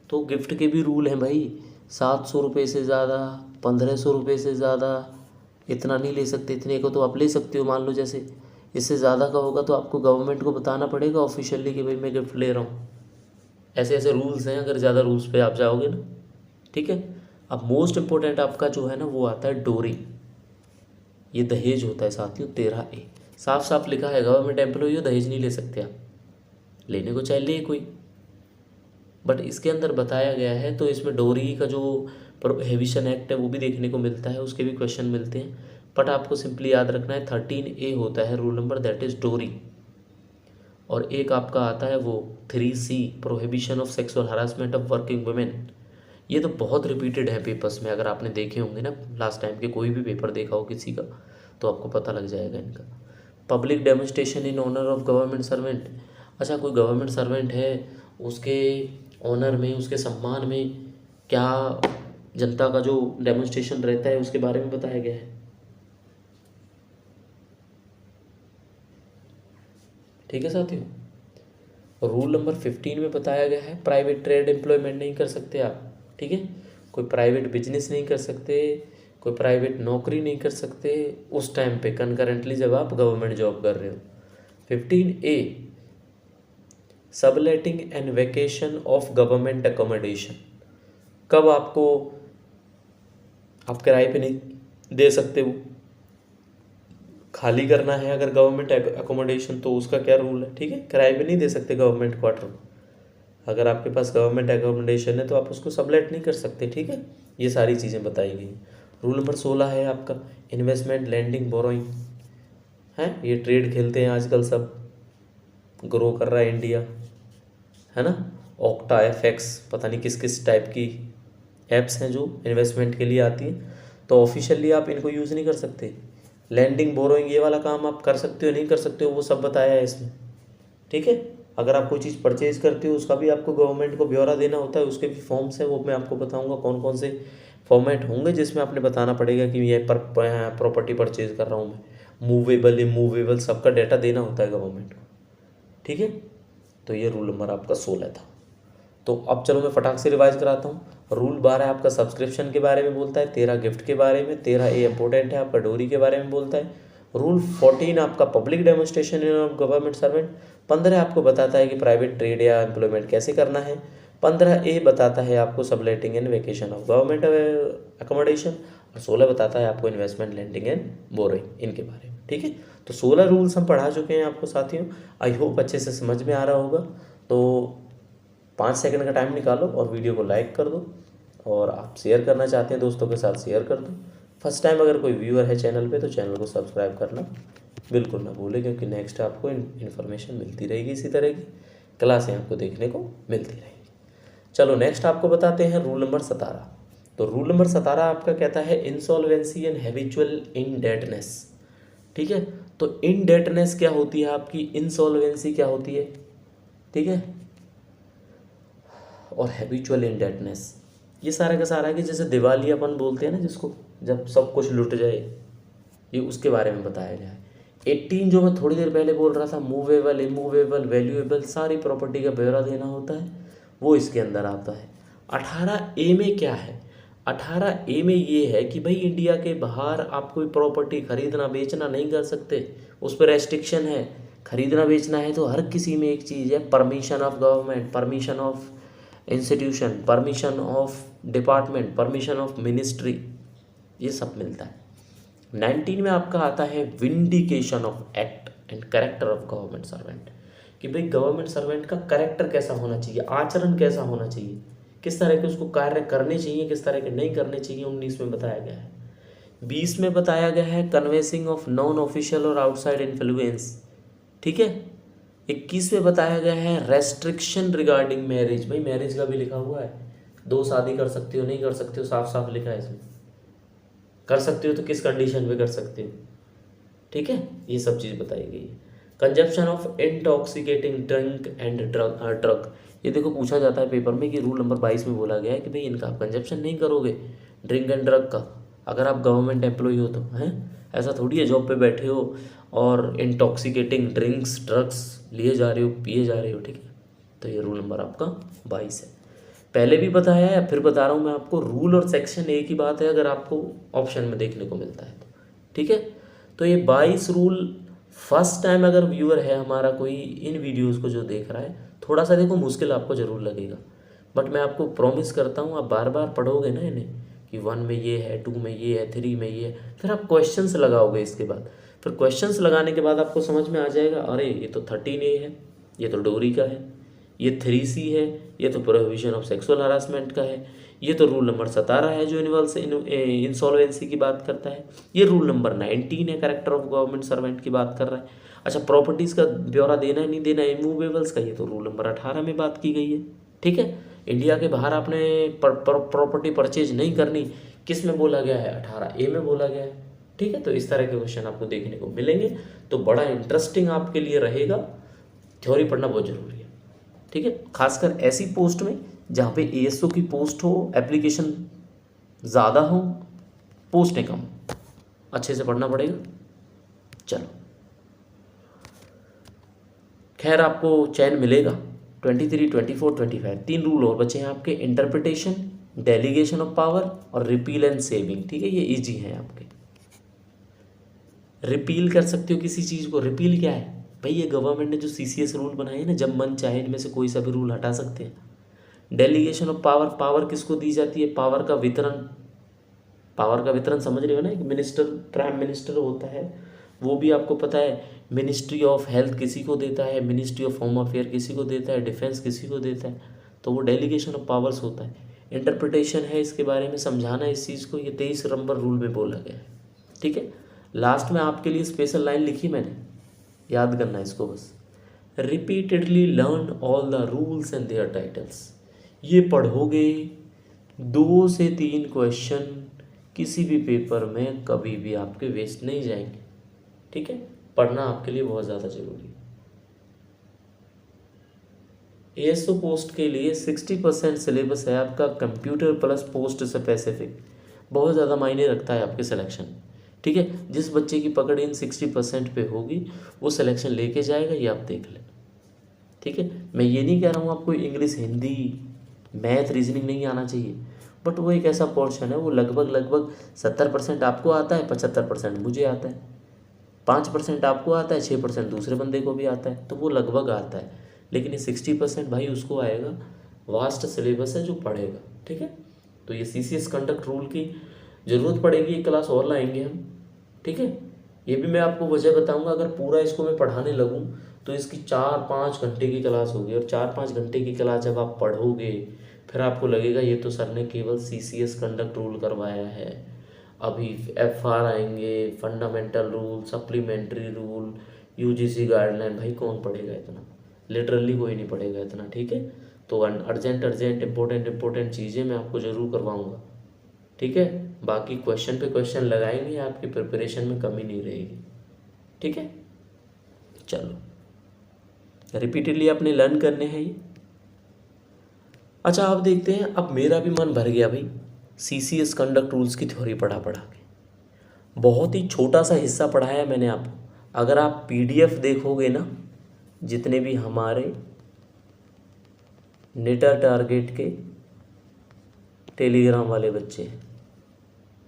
तो गिफ्ट के भी रूल हैं भाई। 700 रुपये से ज़्यादा, 1500 रुपये से ज़्यादा इतना नहीं ले सकते, इतने को तो आप ले सकते हो। मान लो जैसे इससे ज़्यादा का होगा तो आपको गवर्नमेंट को बताना पड़ेगा ऑफिशियली कि भाई मैं गिफ्ट ले रहा हूँ। ऐसे ऐसे रूल्स हैं, अगर ज़्यादा रूल्स पे आप जाओगे ना। ठीक है, अब मोस्ट इम्पोर्टेंट आपका जो है ना वो आता है डोरी, ये दहेज होता है साथियों। 13A साफ साफ लिखा है, गवर्नमेंट एम्प्लॉई हो दहेज नहीं ले सकते आप, लेने को चाहे ले कोई, बट इसके अंदर बताया गया है। तो इसमें डोरी का जो प्रोहिबिशन एक्ट है वो भी देखने को मिलता है, उसके भी क्वेश्चन मिलते हैं, बट आपको सिंपली याद रखना है 13A होता है रूल नंबर, दैट इज़ डोरी। और एक आपका आता है वो 3C, prohibition of sexual harassment of working women. ये तो बहुत रिपीटेड है पेपर्स में, अगर आपने देखे होंगे ना लास्ट टाइम के, कोई भी पेपर देखा हो किसी का तो आपको पता लग जाएगा इनका। Public demonstration in honour of government servant. अच्छा, कोई गवर्नमेंट सर्वेंट है, उसके ऑनर में, उसके सम्मान में क्या जनता का जो डेमोन्स्ट्रेशन रहता है उसके बारे में बताया गया है। ठीक है साथियों, रूल नंबर 15 में बताया गया है प्राइवेट ट्रेड एम्प्लॉयमेंट नहीं कर सकते आप। ठीक है, कोई प्राइवेट बिजनेस नहीं कर सकते, कोई प्राइवेट नौकरी नहीं कर सकते उस टाइम पे कंकरेंटली जब आप गवर्नमेंट जॉब कर रहे हो। 15A, subletting and vacation of government accommodation. कब आपको आप किराए पे नहीं दे सकते, वो खाली करना है अगर गवर्नमेंट अकोमोडेशन तो उसका क्या रूल है। ठीक है, किराए पे नहीं दे सकते गवर्नमेंट क्वार्टर। अगर आपके पास गवर्नमेंट एकोमोडेशन है तो आप उसको सबलेट नहीं कर सकते, ठीक है। ये सारी चीज़ें बताई गई। रूल नंबर 16 है आपका इन्वेस्टमेंट लैंडिंग बोरोइंग है। ये ट्रेड खेलते हैं आजकल, सब ग्रो कर रहा है इंडिया, है ना। ऑक्टा एफएक्स पता नहीं किस किस टाइप की ऐप्स हैं जो इन्वेस्टमेंट के लिए आती हैं, तो ऑफिशियली आप इनको यूज़ नहीं कर सकते। लैंडिंग बोरोइंग ये वाला काम आप कर सकते हो नहीं कर सकते हो वो सब बताया है इसमें, ठीक है। अगर आप कोई चीज़ परचेज करते हो उसका भी आपको गवर्नमेंट को ब्यौरा देना होता है, उसके भी फॉर्म्स हैं, वो मैं आपको बताऊंगा कौन कौन से फॉर्मेट होंगे जिसमें आपने बताना पड़ेगा कि ये प्रॉपर्टी परचेज कर रहा हूँ मैं, मूवेबल इमूवेबल सबका डाटा देना होता है गवर्नमेंट को, ठीक है। तो ये रूल नंबर आपका 16 था। तो अब चलो मैं फटाक से रिवाइज कराता हूँ। रूल 12 आपका सब्सक्रिप्शन के बारे में बोलता है, 13 गिफ्ट के बारे में, 13 ए इंपॉर्टेंट है आपका डोरी के बारे में बोलता है। रूल 14 आपका public demonstration of government servant. 15 आपको बताता है कि प्राइवेट ट्रेड या एम्प्लॉयमेंट कैसे करना है। 15 ए बताता है आपको subletting and vacation of government accommodation. और 16 बताता है आपको इन्वेस्टमेंट लैंडिंग एंड बोरोइंग इनके बारे में, ठीक है। तो 16 रूल्स हम पढ़ा चुके हैं आपको साथियों। आई होप अच्छे से समझ में आ रहा होगा। तो 5 सेकंड का टाइम निकालो और वीडियो को लाइक कर दो, और आप शेयर करना चाहते हैं दोस्तों के साथ शेयर कर दो। फर्स्ट टाइम अगर कोई व्यूअर है चैनल पे तो चैनल को सब्सक्राइब करना बिल्कुल ना भूलें, क्योंकि नेक्स्ट आपको इन्फॉर्मेशन मिलती रहेगी, इसी तरह की क्लासें आपको देखने को मिलती रहेगी। चलो नेक्स्ट आपको बताते हैं रूल नंबर 17। तो रूल नंबर 17 आपका कहता है इंसॉल्वेंसी एंड हैबिचुअल इनडेटनेस, ठीक है। तो इनडेटनेस क्या होती है आपकी, इंसॉल्वेंसी क्या होती है, ठीक है, और हैबिचुअल इनडेटनेस ये सारा का सारा है कि जैसे दिवालियापन बोलते हैं ना जिसको, जब सब कुछ लुट जाए, ये उसके बारे में बताया गया है। 18 जो मैं थोड़ी देर पहले बोल रहा था, मूवेबल इमूवेबल वैल्यूएबल सारी प्रॉपर्टी का ब्यौरा देना होता है, वो इसके अंदर आता है। 18 ए में क्या है, 18 ए में ये है कि भाई इंडिया के बाहर आप कोई प्रॉपर्टी खरीदना बेचना नहीं कर सकते, उस पर रेस्ट्रिक्शन है। खरीदना बेचना है तो हर किसी में एक चीज़ है, permission of government, permission of institution, permission of department, permission of ministry, ये सब मिलता है। 19 में आपका आता है vindication of act and character of government servant, कि भाई गवर्नमेंट सर्वेंट का कैरेक्टर कैसा होना चाहिए, आचरण कैसा होना चाहिए, किस तरह के उसको कार्य करने चाहिए, किस तरह के नहीं करने चाहिए, 19 में बताया गया है। 20 में बताया गया है कन्वेंसिंग ऑफ नॉन ऑफिशियल और आउटसाइड इन्फ्लुएंस, ठीक है। 21 में बताया गया है रेस्ट्रिक्शन रिगार्डिंग मैरिज, भाई मैरिज का भी लिखा हुआ है, 2 शादी कर सकते हो नहीं कर सकते हो, साफ साफ लिखा है इसमें। कर सकते हो तो किस कंडीशन पे कर सकते हो, ठीक है, ये सब चीज़ बताई गई है। Consumption of intoxicating drink and drug, ये देखो पूछा जाता है पेपर में कि रूल नंबर 22 में बोला गया है कि भाई इनका आप कंजप्शन नहीं करोगे ड्रिंक एंड ड्रग का, अगर आप गवर्नमेंट एम्प्लॉय हो तो, हैं। ऐसा थोड़ी है जॉब पे बैठे हो और इंटॉक्सिकेटिंग ड्रिंक्स ड्रग्स लिए जा रहे हो, पिए जा रहे हो, ठीक है। तो ये रूल नंबर आपका 22 है। पहले भी बताया है, फिर बता रहा हूँ मैं आपको, रूल और सेक्शन एक ही बात है अगर आपको ऑप्शन में देखने को मिलता है तो, ठीक है। तो ये 22 रूल फर्स्ट टाइम अगर व्यूअर है हमारा कोई इन वीडियोस को जो देख रहा है, थोड़ा सा देखो मुश्किल आपको ज़रूर लगेगा, बट मैं आपको प्रॉमिस करता हूँ आप बार बार पढ़ोगे ना इन्हें कि 1 में ये है, 2 में ये है, 3 में ये है, फिर आप क्वेश्चंस लगाओगे इसके बाद, फिर क्वेश्चंस लगाने के बाद आपको समझ में आ जाएगा, अरे ये तो 13A है, ये तो डोरी का है, ये 3C है, ये तो प्रोहिबिशन ऑफ सेक्सुअल हरासमेंट का है, ये तो रूल नंबर 17 है जो इंसॉल्वेंसी की बात करता है, ये रूल नंबर 19 है कैरेक्टर ऑफ गवर्नमेंट सर्वेंट की बात कर रहा है। अच्छा, प्रॉपर्टीज़ का ब्यौरा देना है नहीं देना है, इमूवेबल्स का, ये तो रूल नंबर 18 में बात की गई है, ठीक है। इंडिया के बाहर आपने प्रॉपर्टी परचेज नहीं करनी, किस में बोला गया है, 18A में बोला गया है, ठीक है। तो इस तरह के क्वेश्चन आपको देखने को मिलेंगे, तो बड़ा इंटरेस्टिंग आपके लिए रहेगा, थ्योरी पढ़ना बहुत जरूरी है, ठीक है। खासकर ऐसी पोस्ट में जहाँ पे ASO की पोस्ट हो, एप्लीकेशन ज़्यादा हो, पोस्टें कम, अच्छे से पढ़ना पड़ेगा। चलो खैर आपको चैन मिलेगा। 23, 24, 25 3 रूल और बचे हैं आपके, इंटरप्रिटेशन, डेलीगेशन ऑफ पावर और रिपील एंड सेविंग, ठीक है। ये इजी है आपके। रिपील कर सकते हो किसी चीज़ को, रिपील क्या है भाई, ये गवर्नमेंट ने जो CCS रूल बनाए हैं ना, जब मन चाहे इनमें से कोई सा भी रूल हटा सकते हैं। डेलीगेशन ऑफ पावर, पावर किसको दी जाती है, पावर का वितरण समझ रहे हो ना, एक मिनिस्टर प्राइम मिनिस्टर होता है वो भी आपको पता है। मिनिस्ट्री ऑफ हेल्थ किसी को देता है, मिनिस्ट्री ऑफ होम अफेयर किसी को देता है, डिफेंस किसी को देता है, तो वो डेलीगेशन ऑफ पावर्स होता है। इंटरप्रिटेशन है इसके बारे में समझाना इस चीज़ को, ये 23 नंबर रूल में बोला गया है। ठीक है, लास्ट में आपके लिए स्पेशल लाइन लिखी मैंने, याद करना इसको बस। Repeatedly learn all the rules and their titles. ये पढ़ोगे 2 से 3 क्वेश्चन किसी भी पेपर में कभी भी आपके वेस्ट नहीं जाएंगे। ठीक है, पढ़ना आपके लिए बहुत ज़्यादा जरूरी है। एएसओ पोस्ट के लिए 60% सिलेबस है आपका कंप्यूटर प्लस पोस्ट स्पेसिफिक, बहुत ज़्यादा मायने रखता है आपके सिलेक्शन। ठीक है, जिस बच्चे की पकड़ इन 60% पे होगी वो सिलेक्शन लेके जाएगा, ये आप देख लें। ठीक है, मैं ये नहीं कह रहा हूँ आपको इंग्लिश, हिंदी, मैथ, रीजनिंग नहीं आना चाहिए, बट वो एक ऐसा पोर्शन है, वो लगभग 70% आपको आता है, 75% मुझे आता है, 5% आपको आता है, 6% दूसरे बंदे को भी आता है, तो वो लगभग आता है। लेकिन ये 60% भाई उसको आएगा, वास्ट सिलेबस है जो पढ़ेगा। ठीक है, तो ये CCS कंडक्ट रूल की ज़रूरत पड़ेगी, एक क्लास और लाएंगे हम। ठीक है, ये भी मैं आपको वजह बताऊंगा। अगर पूरा इसको मैं पढ़ाने लगूं तो इसकी 4-5 घंटे की क्लास होगी, और 4-5 घंटे की क्लास जब आप पढ़ोगे फिर आपको लगेगा ये तो सर ने केवल CCS कंडक्ट रूल करवाया है, अभी FR आएंगे, fundamental rule, supplementary rule, UGC guideline. भाई कौन पढ़ेगा इतना, लिटरली कोई नहीं पढ़ेगा इतना। ठीक है, तो अर्जेंट इंपॉर्टेंट चीज़ें मैं आपको ज़रूर करवाऊँगा। ठीक है, बाकी क्वेश्चन पे क्वेश्चन लगाएंगे, आपकी प्रिपरेशन में कमी नहीं रहेगी। ठीक है, चलो रिपीटेडली आपने लर्न करने हैं ये। अच्छा, आप देखते हैं, अब मेरा भी मन भर गया भाई CCS कंडक्ट रूल्स की थ्योरी पढ़ा के। बहुत ही छोटा सा हिस्सा पढ़ाया मैंने आपको। अगर आप PDF देखोगे ना, जितने भी हमारे नेटा टारगेट के टेलीग्राम वाले बच्चे हैं,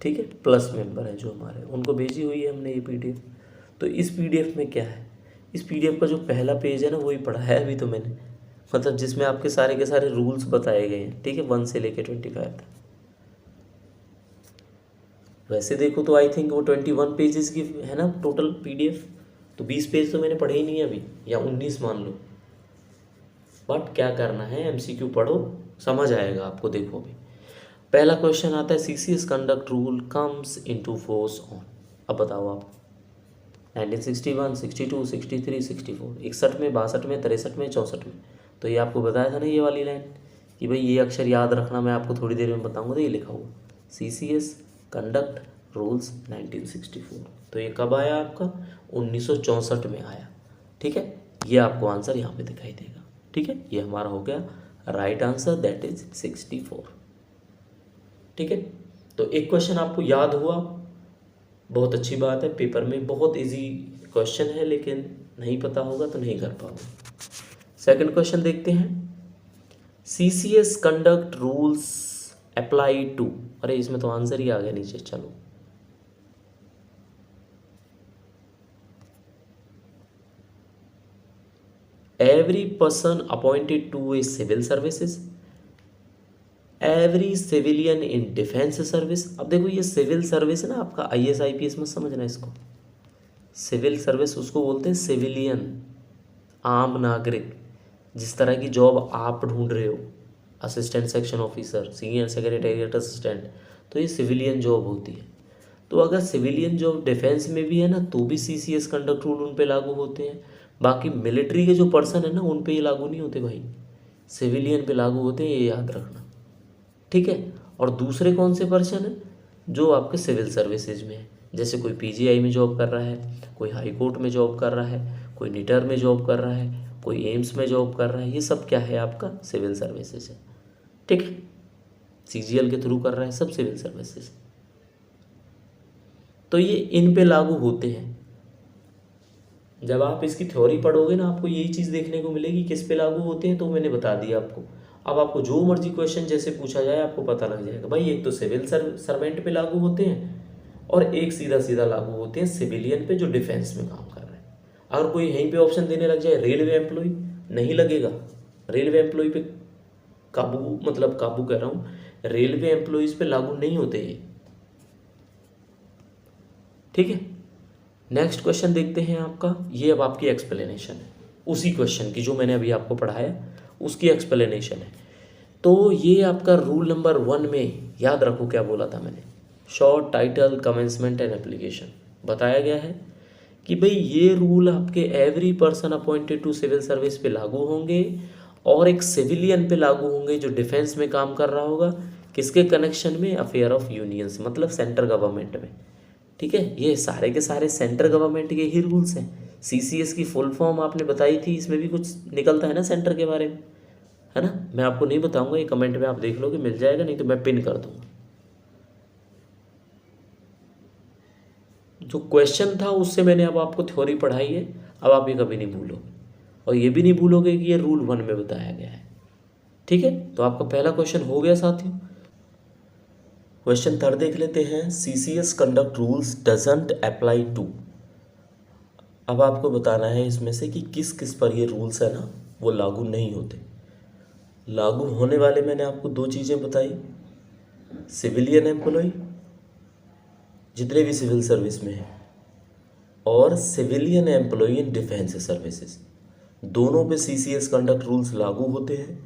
ठीक है, प्लस मेंबर हैं जो हमारे, उनको भेजी हुई है हमने ये PDF। तो इस PDF में क्या है, इस PDF का जो पहला पेज है ना, वही पढ़ा है अभी तो मैंने, मतलब जिसमें आपके सारे के सारे रूल्स बताए गए हैं। ठीक है, 1 से लेके 25 तक। वैसे देखो तो आई थिंक वो 21 पेजेस की है ना टोटल PDF, तो 20 पेज तो मैंने पढ़े ही नहीं अभी, या 19 मान लो। बट क्या करना है, MCQ पढ़ो, समझ आएगा आपको। देखो अभी पहला क्वेश्चन आता है, CCS conduct rule comes into force on. अब बताओ आप, 1961, 62, 63, 64, 61 में, 62 में, 63 में, 64 में। तो ये आपको बताया था ना ये वाली लाइन कि भाई ये अक्षर याद रखना, मैं आपको थोड़ी देर में बताऊंगा। तो ये लिखा हुआ CCS कंडक्ट रूल्स 1964। तो ये कब आया आपका, 1964 में आया। ठीक है, ये आपको आंसर यहाँ पे दिखाई देगा। ठीक है, ये हमारा हो गया राइट आंसर, दैट इज 64। ठीक है, तो एक क्वेश्चन आपको याद हुआ, बहुत अच्छी बात है। पेपर में बहुत इजी क्वेश्चन है, लेकिन नहीं पता होगा तो नहीं कर पाओगे। सेकंड क्वेश्चन देखते हैं, CCS conduct rules apply to, अरे इसमें तो आंसर ही आ गया नीचे। चलो, every person appointed to a civil services, every civilian in defence service. अब देखो ये सिविल सर्विस है ना आपका, IAS IPS में समझना इसको। सिविल सर्विस उसको बोलते हैं, सिविलियन, आम नागरिक। जिस तरह की जॉब आप ढूंढ रहे हो, assistant section officer, senior secretariat assistant, तो ये सिविलियन जॉब होती है। तो अगर सिविलियन जॉब डिफेंस में भी है ना, तो भी CCS कंडक्ट रूल उन पे लागू होते हैं। बाकी मिलिट्री के जो पर्सन है ना, उन पे ये लागू नहीं होते भाई, सिविलियन पे लागू होते हैं, ये याद रखना। ठीक है, और दूसरे कौन से पर्सन है, जो आपके सिविल सर्विसेज में है, जैसे कोई PGI में जॉब कर रहा है, कोई हाई कोर्ट में जॉब कर रहा है, कोई निटर में जॉब कर रहा है, कोई एम्स में जॉब कर रहा है, ये सब क्या है आपका, सिविल सर्विसेज है। ठीक है, CGL के थ्रू कर रहा है, सब सिविल सर्विसेज। तो ये इन पे लागू होते हैं। जब आप इसकी थ्योरी पढ़ोगे ना, आपको यही चीज़ देखने को मिलेगी, किस पे लागू होते हैं, तो मैंने बता दिया आपको। अब आपको जो मर्जी क्वेश्चन जैसे पूछा जाए, आपको पता लग जाएगा भाई, एक तो सिविल सर्वेंट पे लागू होते हैं, और एक सीधा सीधा लागू होते हैं सिविलियन पे जो डिफेंस में काम कर रहे हैं। अगर कोई यहीं पे ऑप्शन देने लग जाए रेलवे एम्प्लॉय, नहीं लगेगा। रेलवे एम्प्लॉय पे काबू, मतलब काबू कह रहा हूँ, रेलवे एम्प्लॉयज़ पे लागू नहीं होते ये। ठीक है, नेक्स्ट क्वेश्चन देखते हैं आपका, ये अब आपकी एक्सप्लेनेशन है उसी क्वेश्चन की जो मैंने अभी आपको पढ़ाया, उसकी एक्सप्लेनेशन है। तो ये आपका रूल नंबर 1 में याद रखो क्या बोला था मैंने, short title commencement and application बताया गया है कि भाई ये रूल आपके every person appointed to civil service पे लागू होंगे और एक सिविलियन पे लागू होंगे जो डिफेंस में काम कर रहा होगा, किसके कनेक्शन में, अफेयर ऑफ यूनियंस, मतलब सेंट्रल गवर्नमेंट में। ठीक है, ये सारे के सारे सेंट्रल गवर्नमेंट के ही रूल्स हैं। सीसीएस की फुल फॉर्म आपने बताई थी, इसमें भी कुछ निकलता है ना सेंटर के बारे में, है ना। मैं आपको नहीं बताऊंगा, ये कमेंट में आप देख लोगे, मिल जाएगा, नहीं तो मैं पिन कर दूंगा। जो क्वेश्चन था उससे मैंने अब आपको थ्योरी पढ़ाई है, अब आप ये कभी नहीं भूलोगे और ये भी नहीं भूलोगे कि ये रूल 1 में बताया गया है। ठीक है, तो आपका पहला क्वेश्चन हो गया साथियों। क्वेश्चन 3 देख लेते हैं, CCS conduct rules doesn't apply to. अब आपको बताना है इसमें से कि किस किस पर ये रूल्स है ना वो लागू नहीं होते। लागू होने वाले मैंने आपको 2 चीज़ें बताई, सिविलियन एम्प्लॉय जितने भी सिविल सर्विस में हैं और civilian employ in defence services, दोनों पे सीसीएस कंडक्ट रूल्स लागू होते हैं।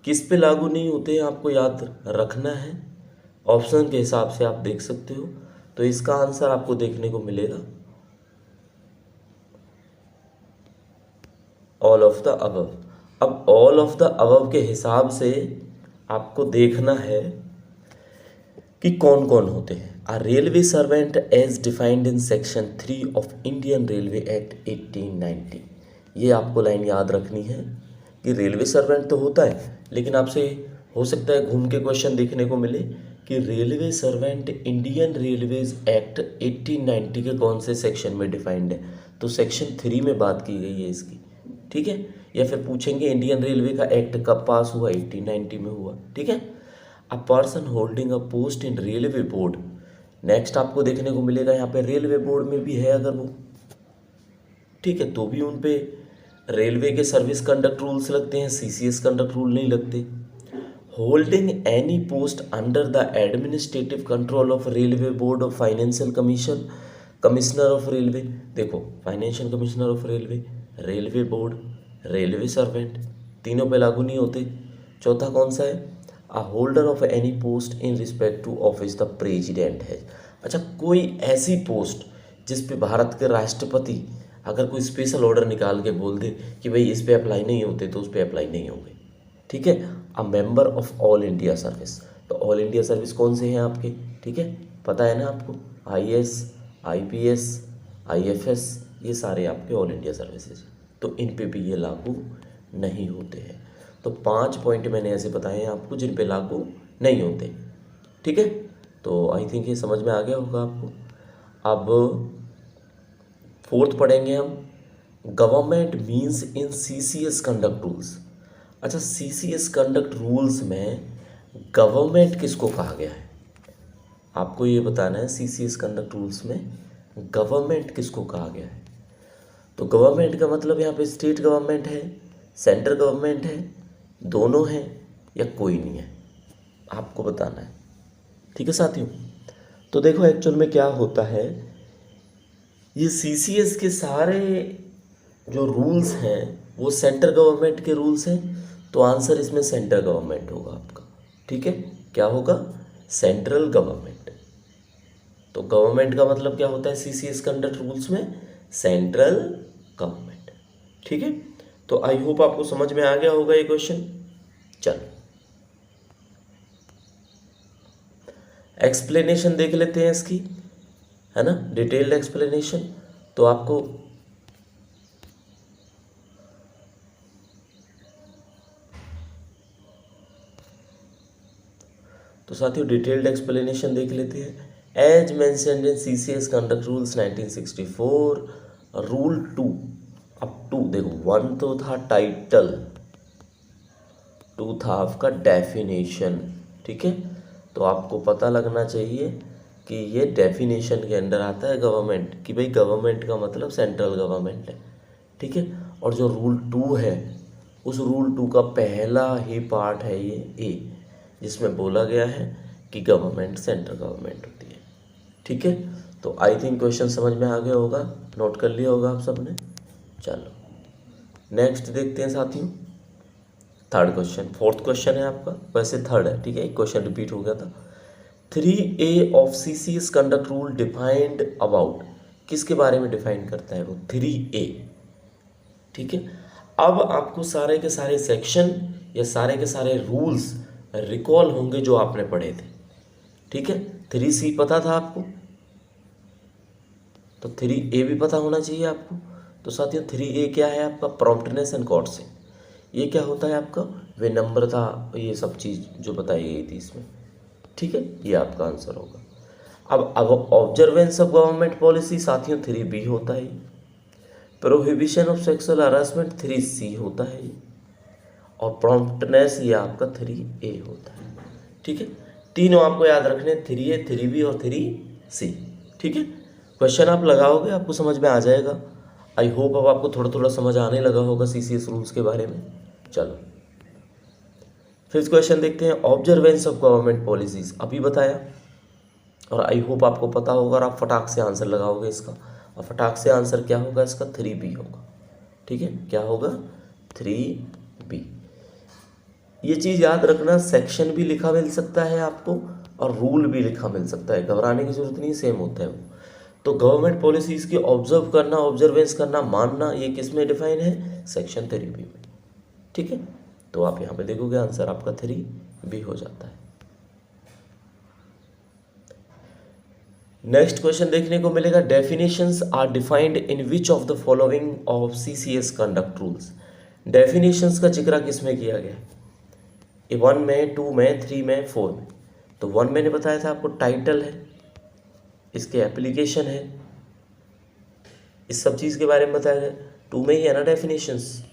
किस पे लागू नहीं होते हैं आपको याद रखना है, ऑप्शन के हिसाब से आप देख सकते हो। तो इसका आंसर आपको देखने को मिलेगा ऑल ऑफ द अबव। अब ऑल ऑफ द अबव के हिसाब से आपको देखना है कि कौन कौन होते हैं। A railway servant as defined in section 3 of Indian railway act 1890। ये आपको लाइन याद रखनी है कि रेलवे सर्वेंट तो होता है, लेकिन आपसे हो सकता है घूम के क्वेश्चन देखने को मिले कि railway servant Indian railways act 1890 के कौन से सेक्शन में डिफाइंड है। तो सेक्शन 3 में बात की गई है इसकी। ठीक है, या फिर पूछेंगे इंडियन रेलवे का एक्ट कब पास हुआ, 1890 में हुआ। ठीक है, a person holding a post in railway board, next आपको देखने को मिलेगा यहाँ पे रेलवे बोर्ड में भी है अगर वो, ठीक है, तो भी उन पे रेलवे के सर्विस कंडक्ट रूल्स लगते हैं, सीसीएस कंडक्ट रूल नहीं लगते। Holding any post under the administrative control of railway board of financial commission, commissioner of railway, देखो financial commissioner of railway, railway board, railway servant, तीनों पे लागू नहीं होते। चौथा कौन सा है, a holder of any post in respect to office the president है। अच्छा, कोई ऐसी पोस्ट जिस पे भारत के राष्ट्रपति अगर कोई स्पेशल ऑर्डर निकाल के बोल दे कि भाई इस पे अप्लाई नहीं होते तो उस पे अप्लाई नहीं होंगे। ठीक है, a member of all India service, तो ऑल इंडिया सर्विस कौन से हैं आपके, ठीक है, पता है ना आपको, आईएएस, आईपीएस, आईएफएस, ये सारे आपके ऑल इंडिया सर्विसेज, तो इन पे भी ये लागू नहीं होते हैं। तो 5 पॉइंट मैंने ऐसे बताए हैं आपको जिन पे लागू नहीं होते। ठीक है, तो आई थिंक ये समझ में आ गया होगा आपको। अब 4th पढ़ेंगे हम, government means in CCS conduct rules. अच्छा, सीसीएस कंडक्ट रूल्स में गवर्नमेंट किसको कहा गया है, आपको ये बताना है। सीसीएस कंडक्ट रूल्स में गवर्नमेंट किसको कहा गया है, तो गवर्नमेंट का मतलब यहाँ पे स्टेट गवर्नमेंट है, सेंट्रल गवर्नमेंट है, दोनों हैं या कोई नहीं है, आपको बताना है। ठीक है साथियों, तो देखो एक्चुअल में क्या होता है, ये सीसीएस के सारे जो रूल्स हैं वो सेंट्रल गवर्नमेंट के रूल्स हैं, तो आंसर इसमें सेंट्रल गवर्नमेंट होगा आपका। ठीक है, क्या होगा, सेंट्रल गवर्नमेंट। तो गवर्नमेंट का मतलब क्या होता है सीसीएस कंडक्ट रूल्स में, सेंट्रल गवर्नमेंट। ठीक है, तो आई होप आपको समझ में आ गया होगा ये क्वेश्चन। चलो एक्सप्लेनेशन देख लेते हैं इसकी, है ना, डिटेल्ड एक्सप्लेनेशन। तो आपको तो साथियों डिटेल्ड एक्सप्लेनेशन देख लेते हैं। As mentioned in CCS conduct rules 1964, रूल 2 अब 2 देखो, 1 तो था टाइटल, 2 था आपका डेफिनेशन। ठीक है, तो आपको पता लगना चाहिए कि ये डेफिनेशन के अंदर आता है गवर्नमेंट, कि भाई गवर्नमेंट का मतलब सेंट्रल गवर्नमेंट है। ठीक है, और जो रूल 2 है उस रूल 2 का पहला ही पार्ट है ये ए, जिसमें बोला गया है कि गवर्नमेंट सेंट्रल गवर्नमेंट होती है। ठीक है, तो आई थिंक क्वेश्चन समझ में आ गया होगा, नोट कर लिया होगा आप सबने। चलो नेक्स्ट देखते हैं साथियों, थर्ड क्वेश्चन, फोर्थ क्वेश्चन है आपका, वैसे थर्ड है, ठीक है, एक क्वेश्चन रिपीट हो गया था। 3A of CCS conduct rule defined about, किसके बारे में डिफाइन करता है वो 3A, ठीक है। अब आपको सारे के सारे सेक्शन या सारे के सारे रूल्स रिकॉल होंगे जो आपने पढ़े थे, ठीक है। 3C पता था आपको, तो 3A भी पता होना चाहिए आपको। तो साथियों 3A क्या है आपका, प्रॉम्प्टनेस एंड कॉर्डसिंग। ये क्या होता है आपका, विनम्रता, ये सब चीज़ जो बताई गई थी इसमें, ठीक है, ये आपका आंसर होगा। अब ऑब्जर्वेंस ऑफ गवर्नमेंट पॉलिसी साथियों 3B होता है, prohibition of sexual harassment 3C होता है, और प्रॉम्प्टनेस ये आपका 3A होता है, ठीक है। तीनों आपको याद रखने, 3A 3B और 3C, ठीक है। क्वेश्चन आप लगाओगे आपको समझ में आ जाएगा। आई होप अब आपको थोड़ा थोड़ा समझ आने लगा होगा CCS रूल्स के बारे में। चलो फिफ्थ क्वेश्चन देखते हैं, ऑब्जर्वेंस ऑफ गवर्नमेंट पॉलिसीज अभी बताया, और आई होप आपको पता होगा और आप फटाक से आंसर लगाओगे इसका, और फटाक से आंसर क्या होगा इसका, 3B होगा, ठीक है। क्या होगा, 3B। ये चीज़ याद रखना, सेक्शन भी लिखा मिल सकता है आपको और रूल भी लिखा मिल सकता है, घबराने की जरूरत नहीं, सेम होता है वो। तो गवर्नमेंट पॉलिसीज़ की ऑब्जर्व करना, ऑब्जर्वेंस करना, मानना, ये किस में डिफाइन है, सेक्शन 3B में, ठीक है। तो आप यहाँ पे देखोगे आंसर आपका 3B हो जाता है। नेक्स्ट क्वेश्चन देखने को मिलेगा, definitions are defined in which of the following of CCS conduct rules. Definitions का जिक्र किस में किया गया है, 1 में, 2 में, 3 में, 4 में। तो 1 मैंने बताया था आपको टाइटल है, इसके एप्लीकेशन है, इस सब चीज़ के बारे में बताया गया। 2 में ही है ना डेफिनेशंस।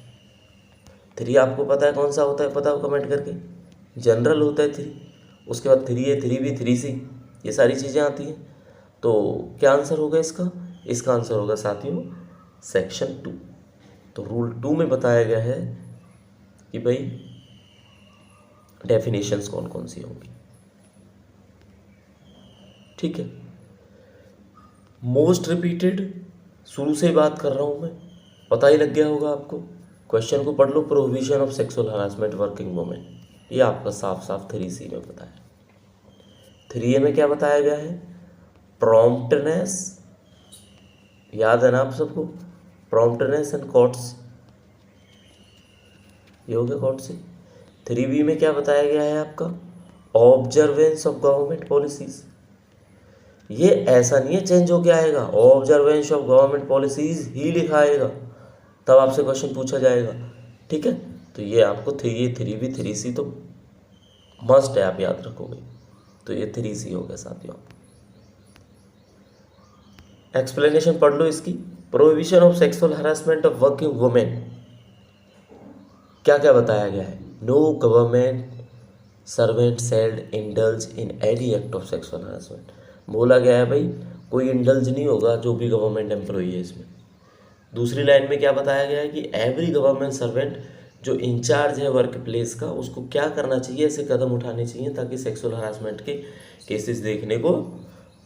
3 आपको पता है कौन सा होता है, पता हो कमेंट करके, जनरल होता है 3। उसके बाद 3A 3B 3C, ये सारी चीज़ें आती हैं। तो क्या आंसर होगा इसका, इसका आंसर होगा साथियों सेक्शन 2। तो रूल 2 में बताया गया है कि भाई डेफिनेशंस कौन कौन सी होंगी, ठीक है। मोस्ट रिपीटेड, शुरू से ही बात कर रहा हूँ मैं, पता ही लग गया होगा आपको। क्वेश्चन को पढ़ लो, prohibition of sexual harassment working women, ये आपका साफ साफ 3C में बताया। 3A में क्या बताया गया है, प्रॉम्प्टनेस, याद है ना आप सबको, प्रॉम्प्टनेस एंड कॉर्ड्स, ये हो गया कॉर्ड से। 3B में क्या बताया गया है आपका, ऑब्जर्वेंस ऑफ गवर्नमेंट पॉलिसीज। ये ऐसा नहीं है चेंज हो के आएगा, ऑब्जर्वेंस ऑफ गवर्नमेंट पॉलिसीज ही लिखा आएगा, तब आपसे क्वेश्चन पूछा जाएगा, ठीक है। तो ये आपको 3A 3B 3C तो मस्ट है, आप याद रखोगे। तो ये 3C हो गया साथियों। एक्सप्लेनेशन पढ़ लो इसकी, prohibition of sexual harassment of working women, क्या क्या बताया गया है, no government servant shall indulge in any act of sexual harassment. बोला गया है भाई कोई इंडल्ज नहीं होगा जो भी गवर्नमेंट एम्प्लॉई है इसमें। दूसरी लाइन में क्या बताया गया है कि एवरी गवर्नमेंट सर्वेंट जो इंचार्ज है वर्क प्लेस का, उसको क्या करना चाहिए, ऐसे कदम उठाने चाहिए ताकि सेक्सुअल हरासमेंट के केसेस देखने को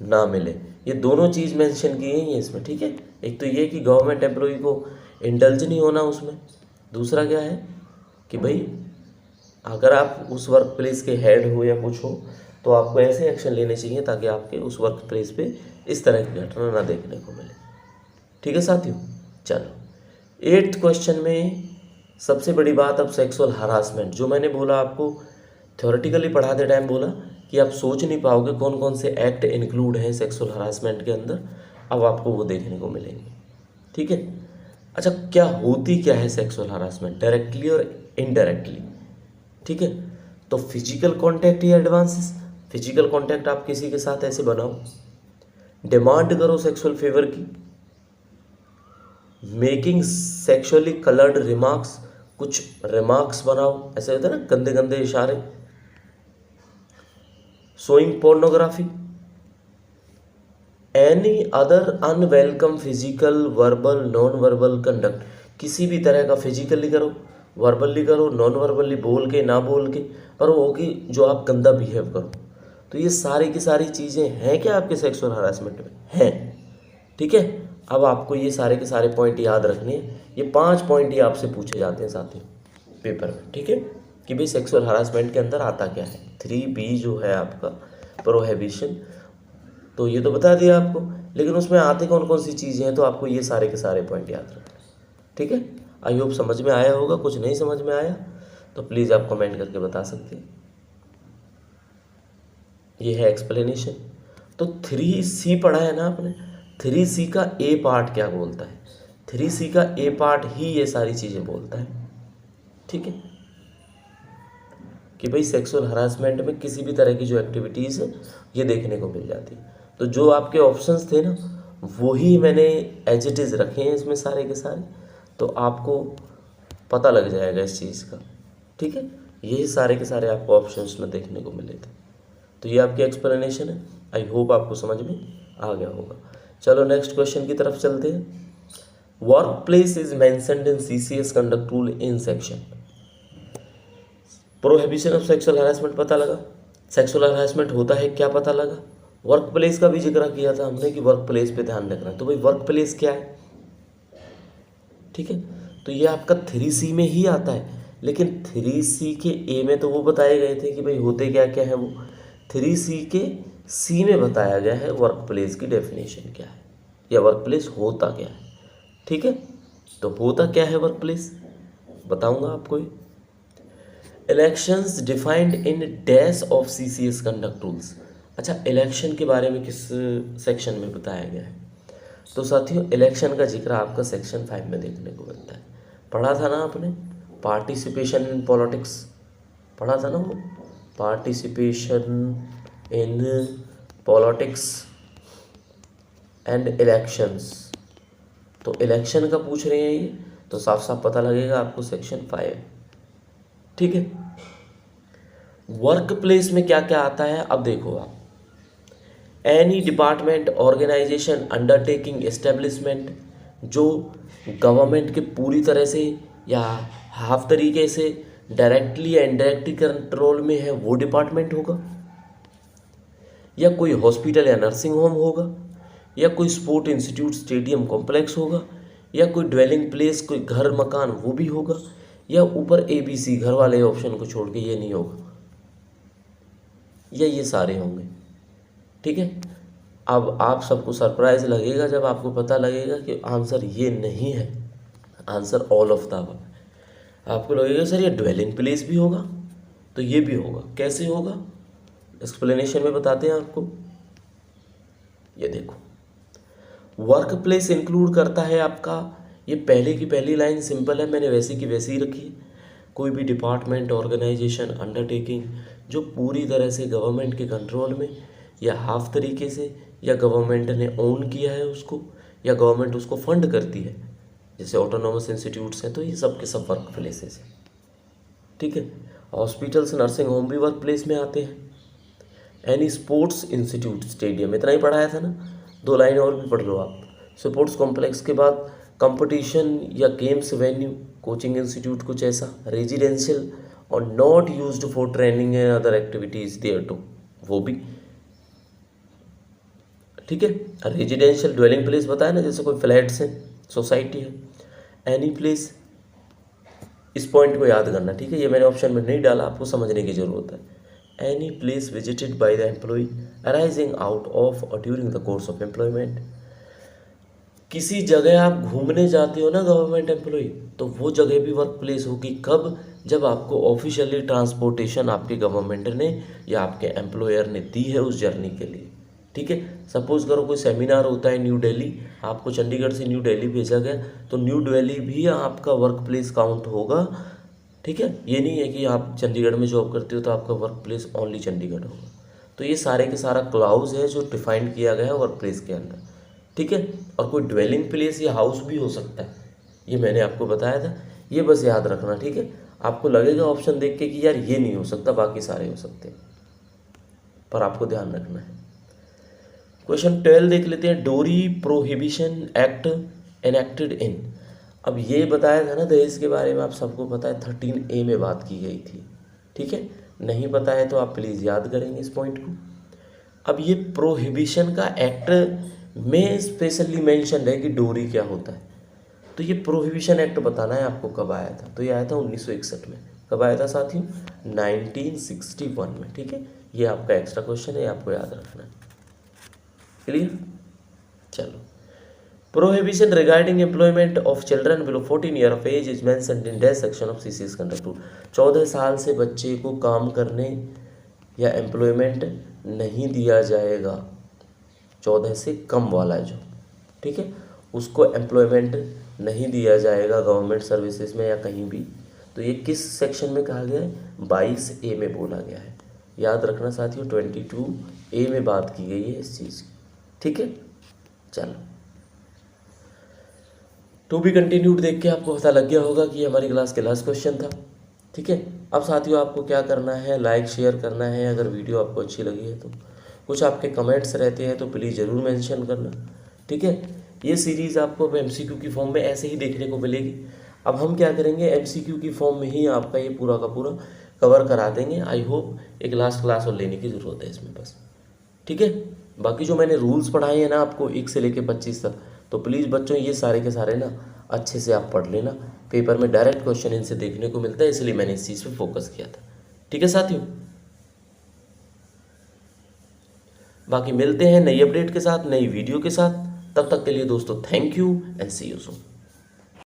ना मिले। ये दोनों चीज़ मेंशन की गई हैं इसमें, ठीक है। एक तो ये कि गवर्नमेंट एम्प्लॉई को इंडल्ज नहीं होना उसमें, दूसरा क्या है कि भाई अगर आप उस वर्क प्लेस के हेड हो या कुछ हो तो आपको ऐसे एक्शन लेने चाहिए ताकि आपके उस वर्क प्लेस पे इस तरह की घटना ना देखने को मिले, ठीक है साथियों। चलो 8th क्वेश्चन में सबसे बड़ी बात, अब सेक्सुअल हरासमेंट, जो मैंने बोला आपको थ्योरेटिकली पढ़ाते टाइम बोला कि आप सोच नहीं पाओगे कौन कौन से एक्ट इंक्लूड हैं सेक्सुअल हरासमेंट के अंदर, अब आपको वो देखने को मिलेंगे, ठीक है। अच्छा, क्या होती क्या है सेक्सुअल हरासमेंट, डायरेक्टली और इनडायरेक्टली, ठीक है। तो फिजिकल कांटेक्ट या एडवांसेस, फिजिकल कांटेक्ट आप किसी के साथ ऐसे बनाओ, डिमांड करो सेक्सुअल फेवर की, मेकिंग सेक्सुअली कलर्ड रिमार्क्स, कुछ रिमार्क्स बनाओ, ऐसे होता है ना गंदे गंदे इशारे, showing pornography, any other unwelcome physical verbal non verbal conduct, किसी भी तरह का फिजिकली करो, वर्बली करो, नॉन वर्बली बोल के ना बोल के, पर वो कि जो आप गंदा बिहेव करो, तो ये सारी की सारी चीज़ें हैं क्या आपके सेक्सुअल हरासमेंट में? हैं। ठीक है, अब आपको ये सारे के सारे पॉइंट याद रखने हैं। ये 5 पॉइंट ही आपसे पूछे जाते हैं साथियों पेपर में। ठीक है, कि भाई सेक्सुअल हरासमेंट के अंदर आता क्या है। 3B जो है आपका प्रोहिबिशन, तो ये तो बता दिया आपको, लेकिन उसमें आते कौन कौन सी चीज़ें हैं, तो आपको ये सारे के सारे पॉइंट याद रखना है। ठीक है, आई होप समझ में आया होगा। कुछ नहीं समझ में आया तो प्लीज़ आप कमेंट करके बता सकते हैं। ये है एक्सप्लेनेशन। तो 3C पढ़ा है ना आपने, 3C का ए पार्ट क्या बोलता है, 3C का ए पार्ट ही ये सारी चीज़ें बोलता है। ठीक है, कि भाई सेक्सुअल हरासमेंट में किसी भी तरह की जो एक्टिविटीज़ है ये देखने को मिल जाती है। तो जो आपके ऑप्शंस थे ना वही मैंने एज इट इज़ रखे हैं इसमें सारे के सारे, तो आपको पता लग जाएगा इस चीज़ का। ठीक है, यही सारे के सारे आपको ऑप्शंस में देखने को मिले थे। तो ये आपकी एक्सप्लेनेशन है, आई होप आपको समझ में आ गया होगा। चलो नेक्स्ट क्वेश्चन की तरफ चलते हैं। Work place is mentioned in CCS conduct rule in section. Prohibition of sexual harassment पता लगा, सेक्सुअल हरासमेंट होता है क्या पता लगा, वर्क प्लेस का भी जिक्र किया था हमने कि वर्क प्लेस पे ध्यान रखना है। तो भाई वर्क प्लेस क्या है? ठीक है, तो ये आपका 3C में ही आता है, लेकिन 3C के ए में तो वो बताए गए थे कि भाई होते क्या क्या है। वो 3C के C में बताया गया है वर्क प्लेस की डेफिनेशन क्या है या वर्क प्लेस होता क्या है। ठीक है, तो होता क्या है वर्क प्लेस बताऊंगा आपको। Elections defined in dash of CCS conduct rules. अच्छा, इलेक्शन के बारे में किस सेक्शन में बताया गया है? तो साथियों इलेक्शन का जिक्र आपका सेक्शन 5 में देखने को मिलता है। पढ़ा था ना आपने, पार्टिसिपेशन इन पॉलिटिक्स पढ़ा था ना, वो participation in politics and elections. तो इलेक्शन का पूछ रहे हैं ये, तो साफ साफ पता लगेगा आपको सेक्शन 5। ठीक है, वर्क प्लेस में क्या क्या आता है अब देखो आप। Any department, organisation, undertaking, establishment जो गवर्नमेंट के पूरी तरह से या हाफ तरीके से डायरेक्टली या इनडायरेक्टली कंट्रोल में है वो डिपार्टमेंट होगा, या कोई हॉस्पिटल या नर्सिंग होम होगा, या कोई स्पोर्ट इंस्टीट्यूट स्टेडियम कॉम्प्लेक्स होगा, या कोई ड्वेलिंग प्लेस कोई घर मकान वो भी होगा, या ऊपर ABC घर वाले ऑप्शन को छोड़ के ये नहीं होगा, या ये सारे होंगे। ठीक है, अब आप सबको सरप्राइज लगेगा जब आपको पता लगेगा कि आंसर ये नहीं है, answer all of the above. आपको लगेगा सर ये ड्वेलिंग प्लेस भी होगा, तो ये भी होगा। कैसे होगा एक्सप्लेनेशन में बताते हैं आपको। ये देखो, वर्क प्लेस इंक्लूड करता है आपका, ये पहले की पहली लाइन सिंपल है, मैंने वैसी की वैसी ही रखी है। कोई भी डिपार्टमेंट, ऑर्गेनाइजेशन, अंडरटेकिंग जो पूरी तरह से गवर्नमेंट के कंट्रोल में या हाफ तरीके से, या गवर्नमेंट ने ओन किया है उसको, या गवर्नमेंट उसको फंड करती है, जैसे ऑटोनोमस इंस्टीट्यूट्स हैं, तो ये सब के सब वर्क प्लेसेस हैं। ठीक है, हॉस्पिटल्स, नर्सिंग होम भी वर्क प्लेस में आते हैं। एनी स्पोर्ट्स इंस्टीट्यूट, स्टेडियम, इतना ही पढ़ाया था ना, 2 लाइन और भी पढ़ लो आप। स्पोर्ट्स कॉम्प्लेक्स के बाद कंपटीशन या गेम्स वेन्यू, कोचिंग इंस्टीट्यूट कुछ ऐसा, रेजिडेंशियल और not used for training and other activities thereto, वो भी। ठीक है, रेजिडेंशियल ड्वेलिंग प्लेस बताया ना, जैसे कोई फ्लैट्स हैं, सोसाइटी है। एनी प्लेस, इस पॉइंट को याद करना। ठीक है, ये मैंने ऑप्शन में नहीं डाला, आपको समझने की ज़रूरत है। Any place visited by the employ arising out of और during the course of employment. किसी जगह आप घूमने जाते हो ना गवर्नमेंट एम्प्लॉय, तो वो जगह भी वर्क प्लेस होगी। कब? जब आपको ऑफिशियली ट्रांसपोर्टेशन आपके गवर्नमेंट ने या आपके एम्प्लॉयर ने दी है उस जर्नी के लिए। ठीक है, सपोज करो कोई सेमिनार होता है न्यू दिल्ली, आपको चंडीगढ़ से न्यू दिल्ली भेजा गया, तो न्यू दिल्ली भी आपका वर्क प्लेस काउंट होगा। ठीक है, ये नहीं है कि आप चंडीगढ़ में जॉब करते हो तो आपका वर्क प्लेस ओनली चंडीगढ़ होगा। तो ये सारे के सारा क्लाउज है जो डिफाइन किया गया है वर्क प्लेस के अंदर। ठीक है, और कोई ड्वेलिंग प्लेस या हाउस भी हो सकता है, ये मैंने आपको बताया था, ये बस याद रखना। ठीक है, आपको लगेगा ऑप्शन देख के कि यार ये नहीं हो सकता, बाकी सारे हो सकते हैं, पर आपको ध्यान रखना है। क्वेश्चन 12 देख लेते हैं। डोरी प्रोहिबिशन एक्ट एनेक्टेड इन। अब ये बताया था ना दहेज के बारे में, आप सबको पता है 13A में बात की गई थी। ठीक है, नहीं पता है तो आप प्लीज़ याद करेंगे इस पॉइंट को। अब ये प्रोहिबिशन का एक्ट में स्पेशली मेंशन है कि डोरी क्या होता है, तो ये प्रोहिबिशन एक्ट बताना है आपको कब आया था। तो ये आया था 1961 में। कब आया था साथियों? 1961 में। ठीक है, ये आपका एक्स्ट्रा क्वेश्चन है, आपको याद रखना है। क्लियर? चलो, prohibition regarding employment of children below 14 year of age is mentioned in dash section of CCS conduct rule. 14 साल से बच्चे को काम करने या एम्प्लॉयमेंट नहीं दिया जाएगा, 14 से कम वाला है जो, ठीक है, उसको एम्प्लॉयमेंट नहीं दिया जाएगा गवर्नमेंट सर्विसेज में या कहीं भी। तो ये किस सेक्शन में कहा गया है? 22A में बोला गया है। याद रखना साथियों, 22A में बात की गई है इस चीज़ की। ठीक है, चलो, टू बी कंटिन्यूड देख के आपको पता लग गया होगा कि ये हमारी क्लास के लास्ट क्वेश्चन था। ठीक है, अब साथियों आपको क्या करना है, लाइक शेयर करना है अगर वीडियो आपको अच्छी लगी है तो। कुछ आपके कमेंट्स रहते हैं तो प्लीज़ ज़रूर मेंशन करना। ठीक है, ये सीरीज़ आपको अब MCQ की फॉर्म में ऐसे ही देखने को मिलेगी। अब हम क्या करेंगे, MCQ की फॉर्म में ही आपका ये पूरा का पूरा कवर करा देंगे। आई होप एक लास्ट क्लास और लेने की ज़रूरत है इसमें बस। ठीक है, बाकी जो मैंने रूल्स पढ़ाए हैं ना आपको 1 से लेकर 25 तक, तो प्लीज़ बच्चों ये सारे के सारे ना अच्छे से आप पढ़ लेना। पेपर में डायरेक्ट क्वेश्चन इनसे देखने को मिलता है, इसलिए मैंने इस चीज़ पे फोकस किया था। ठीक है साथियों, बाकी मिलते हैं नई अपडेट के साथ, नई वीडियो के साथ। तब तक के लिए दोस्तों thank you and see you soon.